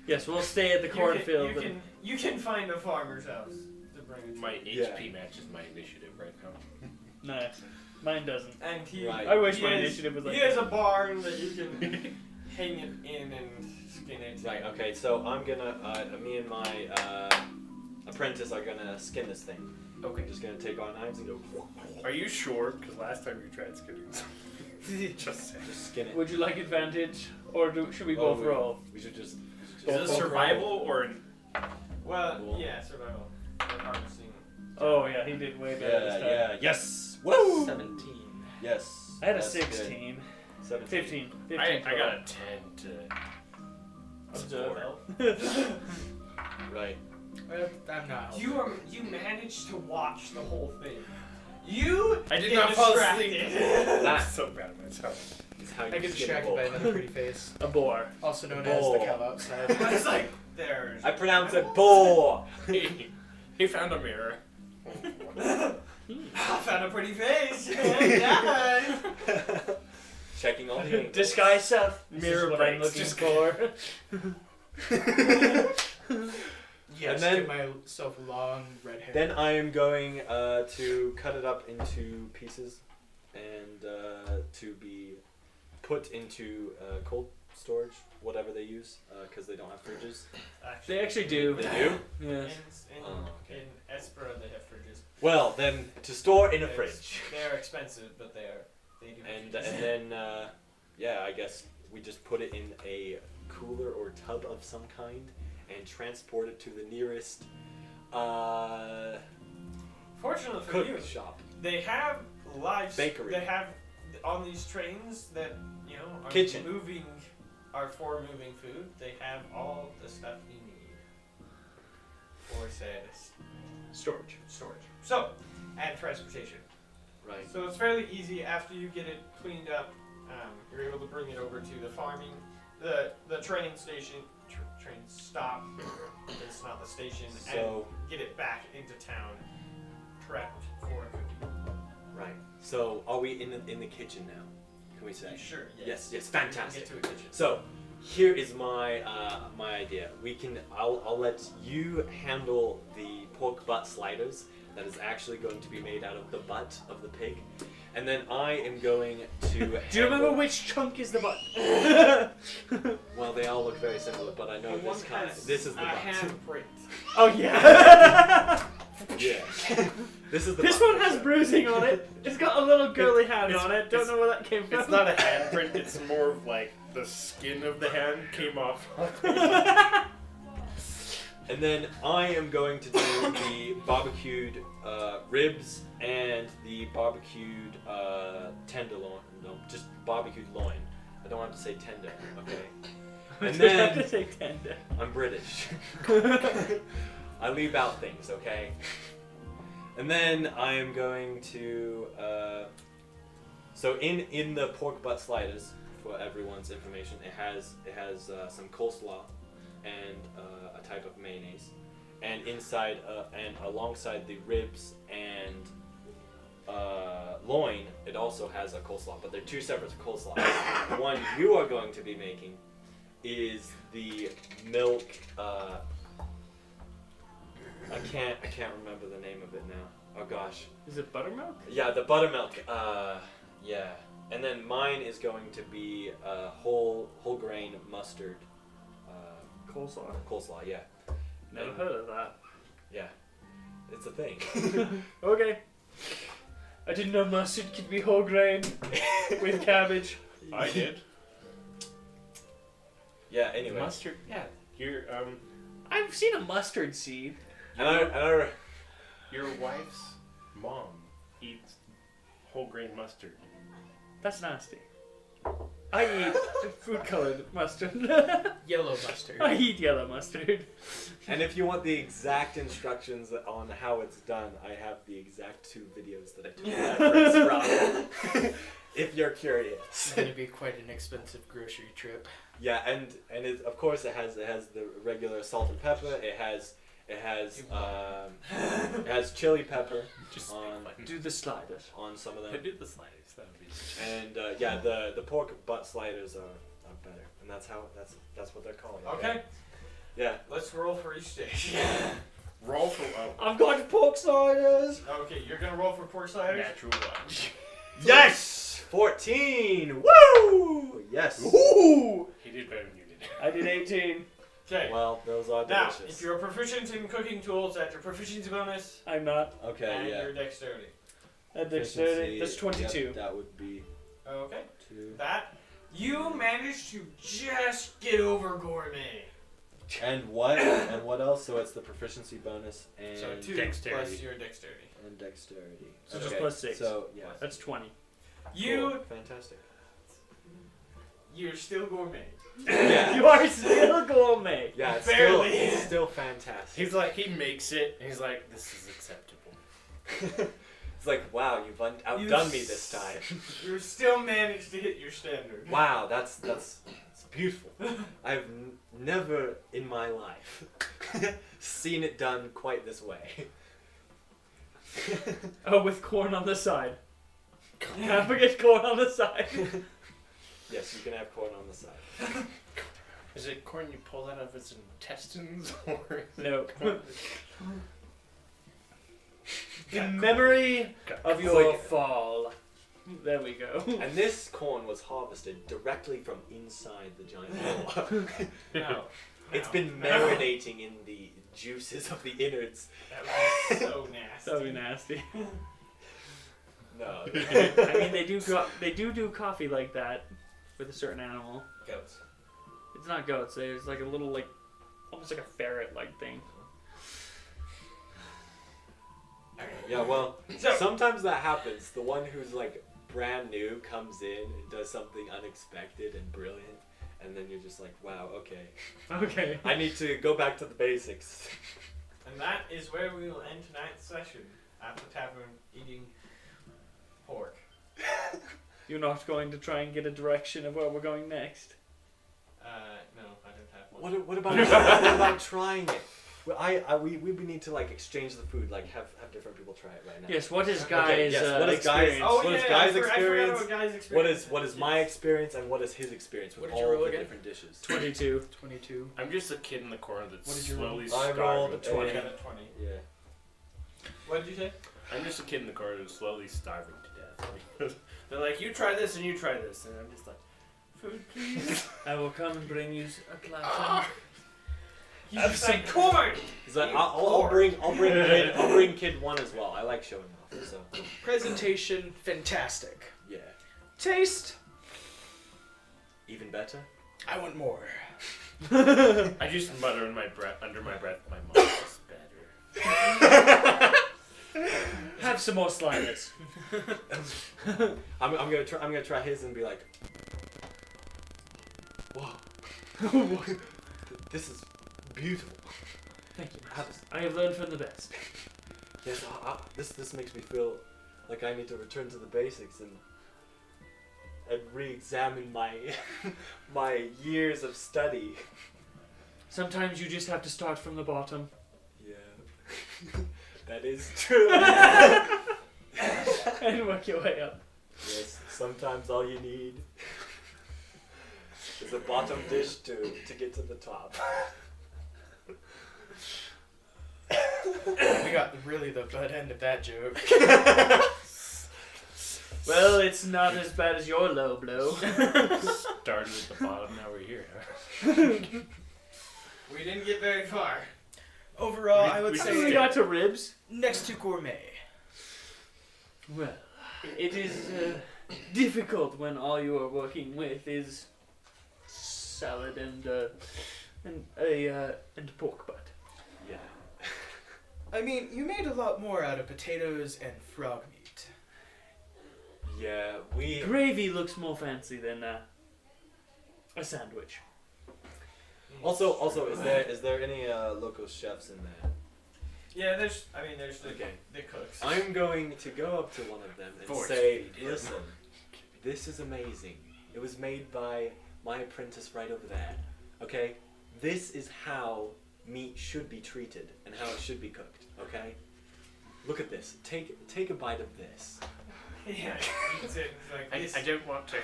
S3: Yes, we'll stay at the cornfield.
S2: You can find a farmer's house to bring it to.
S6: My
S4: Yeah.
S6: HP matches my initiative right now.
S3: Nice. Mine doesn't.
S2: And he,
S4: Right.
S3: I wish
S2: he
S3: my
S2: has-
S3: initiative was like
S2: He has a barn that you can hang it in and skin it.
S4: Right. Okay. So I'm gonna, me and my apprentice are gonna skin this thing.
S2: Okay.
S4: I'm just gonna take our knives and go.
S6: Are you sure? Because last time you tried skinning something. Just saying.
S4: Just skin it.
S3: Would you like advantage, or should we both roll?
S4: We should just.
S6: Is it survival or an
S2: Well,
S4: Cool.
S2: yeah, survival. Like harvesting.
S3: Oh yeah, he did way better this
S4: Yeah.
S3: time.
S4: Yeah. Yes. Woo.
S1: 17.
S4: Yes.
S3: I had a
S4: that's good.
S3: 16.
S4: 17.
S3: 15. 15
S6: I
S3: total.
S6: got a 10 to
S3: Observe.
S4: Right.
S1: Well, I'm not.
S2: You managed to watch the whole thing. You
S6: I did
S2: get
S6: not fall asleep.
S2: distracted.
S6: That's so bad at myself.
S4: It's how
S1: I
S4: you
S1: get
S4: skin a
S1: distracted by
S4: wolf.
S1: another pretty face,
S3: A boar.
S1: also known
S4: Boar.
S1: as the cow outside.
S2: I was like, There's.
S4: I pronounce it Boar.
S5: He found a mirror.
S2: I found a pretty face. Yeah.
S4: Checking all the angles.
S3: Disguise self. This
S6: Mirror
S3: is what I'm
S6: breaks.
S3: looking for.
S1: Yes,
S4: And then-
S1: give myself long red hair.
S4: Then I am going to cut it up into pieces and to be put into cold storage, whatever they use, because they don't have fridges.
S3: They actually do.
S4: They do?
S3: Yes.
S4: Oh, okay.
S2: In Espera, they have fridges.
S4: Well, then to store in a fridge.
S2: They're expensive, but they do.
S4: And then, yeah, I guess we just put it in a cooler or tub of some kind and transport it to the nearest
S2: Fortunately for
S4: cook
S2: you,
S4: shop.
S2: they have
S4: Bakery.
S2: They have on these trains that are
S4: Kitchen.
S2: are for moving food. They have all the stuff you need for status
S3: Storage.
S2: storage. So, and transportation.
S4: Right.
S2: So it's fairly easy after you get it cleaned up. You're able to bring it over to the farming, the train station, train stop. It's not the station,
S4: So,
S2: and get it back into town, prepped for cooking.
S4: right. So, are we in the kitchen now? Can we say?
S2: Sure.
S4: Yes,
S2: You
S4: fantastic.
S2: can get to a kitchen.
S4: So, here is my my idea. I'll let you handle the pork butt sliders. That is actually going to be made out of the butt of the pig, and then I am going to.
S3: Do you remember which chunk is the butt?
S4: Well, they all look very similar, but I know
S2: And one
S4: this kind.
S2: has
S4: This is the
S2: a
S4: butt.
S2: handprint.
S3: Oh yeah.
S4: Yeah. This is the.
S3: This
S4: butt
S3: one
S4: for
S3: has
S4: sure.
S3: bruising on it. It's got a little girly hand
S6: it's-
S3: on it. Don't
S6: it's-
S3: know where that came from.
S6: It's not a handprint. It's more of like the skin of the hand came off.
S4: And then I am going to do the barbecued ribs and the barbecued tenderloin. No, just barbecued loin. I don't have to say tender, okay? And
S3: I have to
S4: then
S3: say tender.
S4: I'm British. I leave out things, okay? And then I am going to. So in the pork butt sliders, for everyone's information, it has some coleslaw and a type of mayonnaise, and inside and alongside the ribs and loin, it also has a coleslaw, but they're two separate coleslaws. The one you are going to be making is the milk. I can't remember the name of it now. Oh gosh.
S3: Is it buttermilk?
S4: Yeah, the buttermilk. Yeah. And then mine is going to be whole grain mustard
S3: Coleslaw.
S4: coleslaw. Yeah.
S3: Never
S4: And-
S3: heard of that.
S4: Yeah. It's a thing.
S3: Okay. I didn't know mustard could be whole grain with cabbage.
S6: I did.
S4: Yeah. Anyway.
S3: Mustard. Yeah.
S6: Your
S3: I've seen a mustard seed.
S4: And I
S6: your wife's mom eats whole grain mustard.
S3: That's nasty. I eat food colored mustard.
S1: Yellow mustard.
S3: I eat yellow mustard.
S4: and if you want the exact instructions on how it's done, I have the exact 2 videos that I took that from. If you're curious.
S1: It's going to be quite an expensive grocery trip.
S4: Yeah, and it, of course it has the regular salt and pepper. It has chili pepper
S5: Just
S3: Do the sliders.
S4: on some of
S5: I
S4: them.
S5: did the sliders. That would be.
S4: And yeah, the pork butt sliders are better, and that's what they're called.
S2: Okay,
S4: Yeah.
S2: let's roll for each stage.
S6: Roll for
S3: I've got pork sliders.
S2: Okay, you're gonna roll for pork sliders.
S6: natural one.
S4: Yes. 14. Woo! Yes.
S3: Ooh!
S6: He did better than you did.
S3: I did 18.
S2: Okay.
S4: Well, those are
S2: Now,
S4: delicious.
S2: if you're proficient in cooking tools, add your proficiency bonus
S3: I'm not.
S4: Okay.
S2: and
S4: Yeah.
S2: your dexterity.
S3: At dexterity.
S4: Efficiency,
S3: That's 22.
S4: Yep, that would be
S2: Okay.
S4: 2.
S2: That you managed to just get over gourmet.
S4: And what? And what else? So it's the proficiency bonus and
S2: So 2
S6: dexterity.
S2: plus your dexterity.
S4: and dexterity.
S3: So just plus 6.
S4: So yeah.
S3: That's 20.
S2: You
S4: Cool. Fantastic.
S2: you're still gourmet.
S4: Yeah.
S3: You are still gourmet.
S4: Yeah, it's
S2: Barely.
S4: Still, it's still fantastic.
S6: He's like, he makes it, and he's like, this is acceptable.
S4: It's like, wow, you've outdone me this time.
S2: You still managed to hit your standard.
S4: Wow, that's beautiful. I've never in my life seen it done quite this way.
S3: Oh, with corn on the side. Can't forget corn on the side.
S4: Yes, you can have corn on the side.
S6: Is it corn you pull out of its intestines or?
S3: No. In memory of your
S4: Like-
S3: fall. There we go.
S4: And this corn was harvested directly from inside the giant boar.
S2: No.
S4: It's been marinating in the juices of the innards.
S2: That was so nasty.
S3: So nasty.
S4: No.
S3: I mean, they do coffee like that with a certain animal.
S2: Goats.
S3: It's not goats. There's like a little like, almost like a ferret-like thing.
S4: Yeah, well,
S2: So-
S4: sometimes that happens. The one who's like brand new comes in and does something unexpected and brilliant, and then you're just like, wow, okay.
S3: Okay.
S4: I need to go back to the basics.
S2: And that is where we will end tonight's session at the tavern eating pork.
S3: You're not going to try and get a direction of where we're going next.
S2: No, I don't have one.
S4: What about trying it? Well, we need to like exchange the food, like have different people try it right now.
S3: Yes. What is
S2: Okay,
S3: Guy's
S4: yes, what is Guy's-
S3: experience?
S2: Oh
S4: What
S2: yeah,
S4: is Guy's
S2: I forgot
S4: experience?
S2: about Guy's experience.
S4: What is my experience and what is his experience with
S1: What did you
S4: all
S1: roll
S4: the
S1: again?
S4: different dishes?
S3: 22.
S1: 22.
S6: I'm just a kid in the corner that's
S1: What did you roll?
S6: slowly
S4: I
S6: starving.
S4: rolled a
S6: to
S4: 20.
S2: I
S6: death.
S2: got a 20.
S4: Yeah.
S2: What did you say?
S6: I'm just a kid in the corner that's slowly starving to death. They're like, you try this and you try this, and I'm just like, food please.
S3: I will come and bring you a glass.
S2: You should say corn.
S4: He's like,
S2: You
S4: I'll
S2: whore.
S4: bring kid one as well. I like showing off. So
S1: Presentation, fantastic.
S4: yeah,
S1: Taste,
S4: even better.
S1: I want more.
S6: I just mutter in my breath, under my breath, my mom is better.
S3: Have some more sliders.
S4: I'm gonna try his and be like, whoa, this is beautiful.
S3: Thank you.
S4: How does-
S3: I have learned from the best.
S4: Yes, this makes me feel like I need to return to the basics and re-examine my my years of study.
S3: Sometimes you just have to start from the bottom.
S4: Yeah, that is true.
S3: And work your way up.
S4: Yes, sometimes all you need is a bottom dish to get to the top.
S1: We got really the butt end of that joke.
S3: Well, it's not as bad as your low blow.
S6: Started at the bottom, now we're here.
S2: We didn't get very far.
S1: Overall, I would
S6: we
S3: We
S1: say
S3: got to ribs.
S1: next to gourmet.
S3: Well, it is difficult when all you are working with is salad and pork butt.
S4: Yeah.
S1: I mean, you made a lot more out of potatoes and frog meat.
S4: Yeah, we.
S3: Gravy looks more fancy than a sandwich.
S4: Also, is there any local chefs in there?
S2: Yeah, there's the,
S4: Okay.
S2: the cooks.
S4: I'm going to go up to one of them and
S6: Force
S4: say,
S6: feed him.
S4: listen, this is amazing. It was made by my apprentice right over there. Okay? This is how meat should be treated and how it should be cooked. Okay? Look at this. Take a bite of this.
S2: Yeah, it's like this.
S6: I don't want to.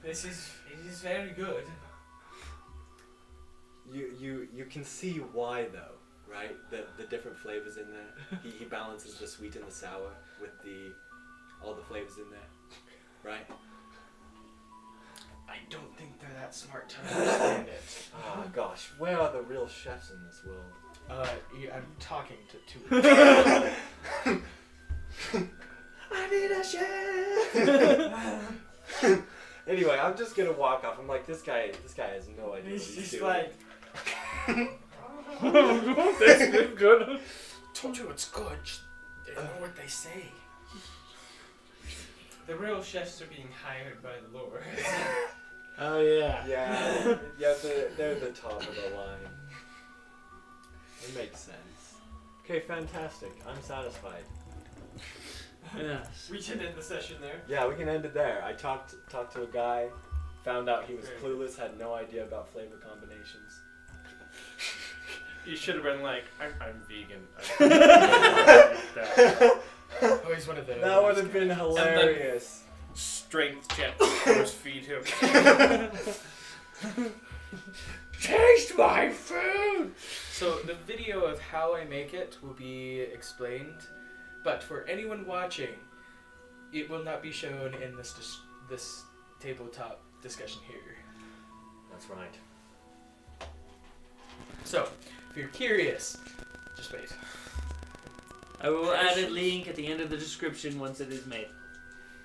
S2: It is very good.
S4: You can see why though, right? The different flavors in there. He balances the sweet and the sour with all the flavors in there, right?
S1: I don't think they're that smart to understand it.
S4: Oh gosh, where are the real chefs in this world?
S1: I'm talking to two. I need a chef.
S4: Anyway, I'm just gonna walk off. I'm like, this guy has no idea
S2: He's
S4: what he's
S2: just
S4: doing.
S2: like,
S3: That's good.
S1: Told you it's good. Just they don't know what they say.
S2: the real chefs are being hired by the Lord.
S3: Oh yeah.
S4: Yeah, they're the top of the line. It makes sense. Okay, fantastic. I'm satisfied.
S3: Yes.
S2: We can end the session there.
S4: Yeah, we can end it there. I talked to a guy, found out he was
S2: Very
S4: clueless, had no idea about flavor combinations.
S6: You should have been like, I'm vegan.
S1: Oh, he's one of those.
S4: That would have been hilarious.
S6: Strength check. Force feed him.
S3: Taste my food!
S1: So the video of how I make it will be explained, but for anyone watching, it will not be shown in this tabletop discussion here.
S4: That's right.
S1: So, if you're curious, just wait.
S3: I will add a link at the end of the description once it is made.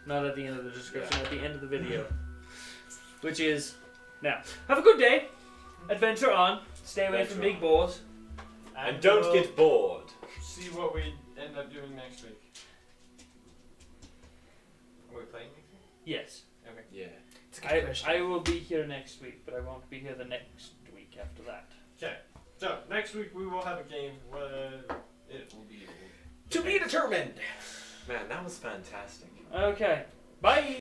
S3: Not at the end of the description, at the end of the video. Which is now. Have a good day. Adventure on. Stay away from big boars.
S4: And don't
S2: we'll
S4: get bored.
S2: see what we end up doing next week. Are we playing next week?
S3: Yes.
S2: Okay.
S4: Yeah.
S1: It's a good question.
S3: I will be here next week, but I won't be here the next week after that.
S2: Okay. So next week we will have a game. It will be.
S1: To be determined.
S4: Man, that was fantastic.
S3: Okay. Bye!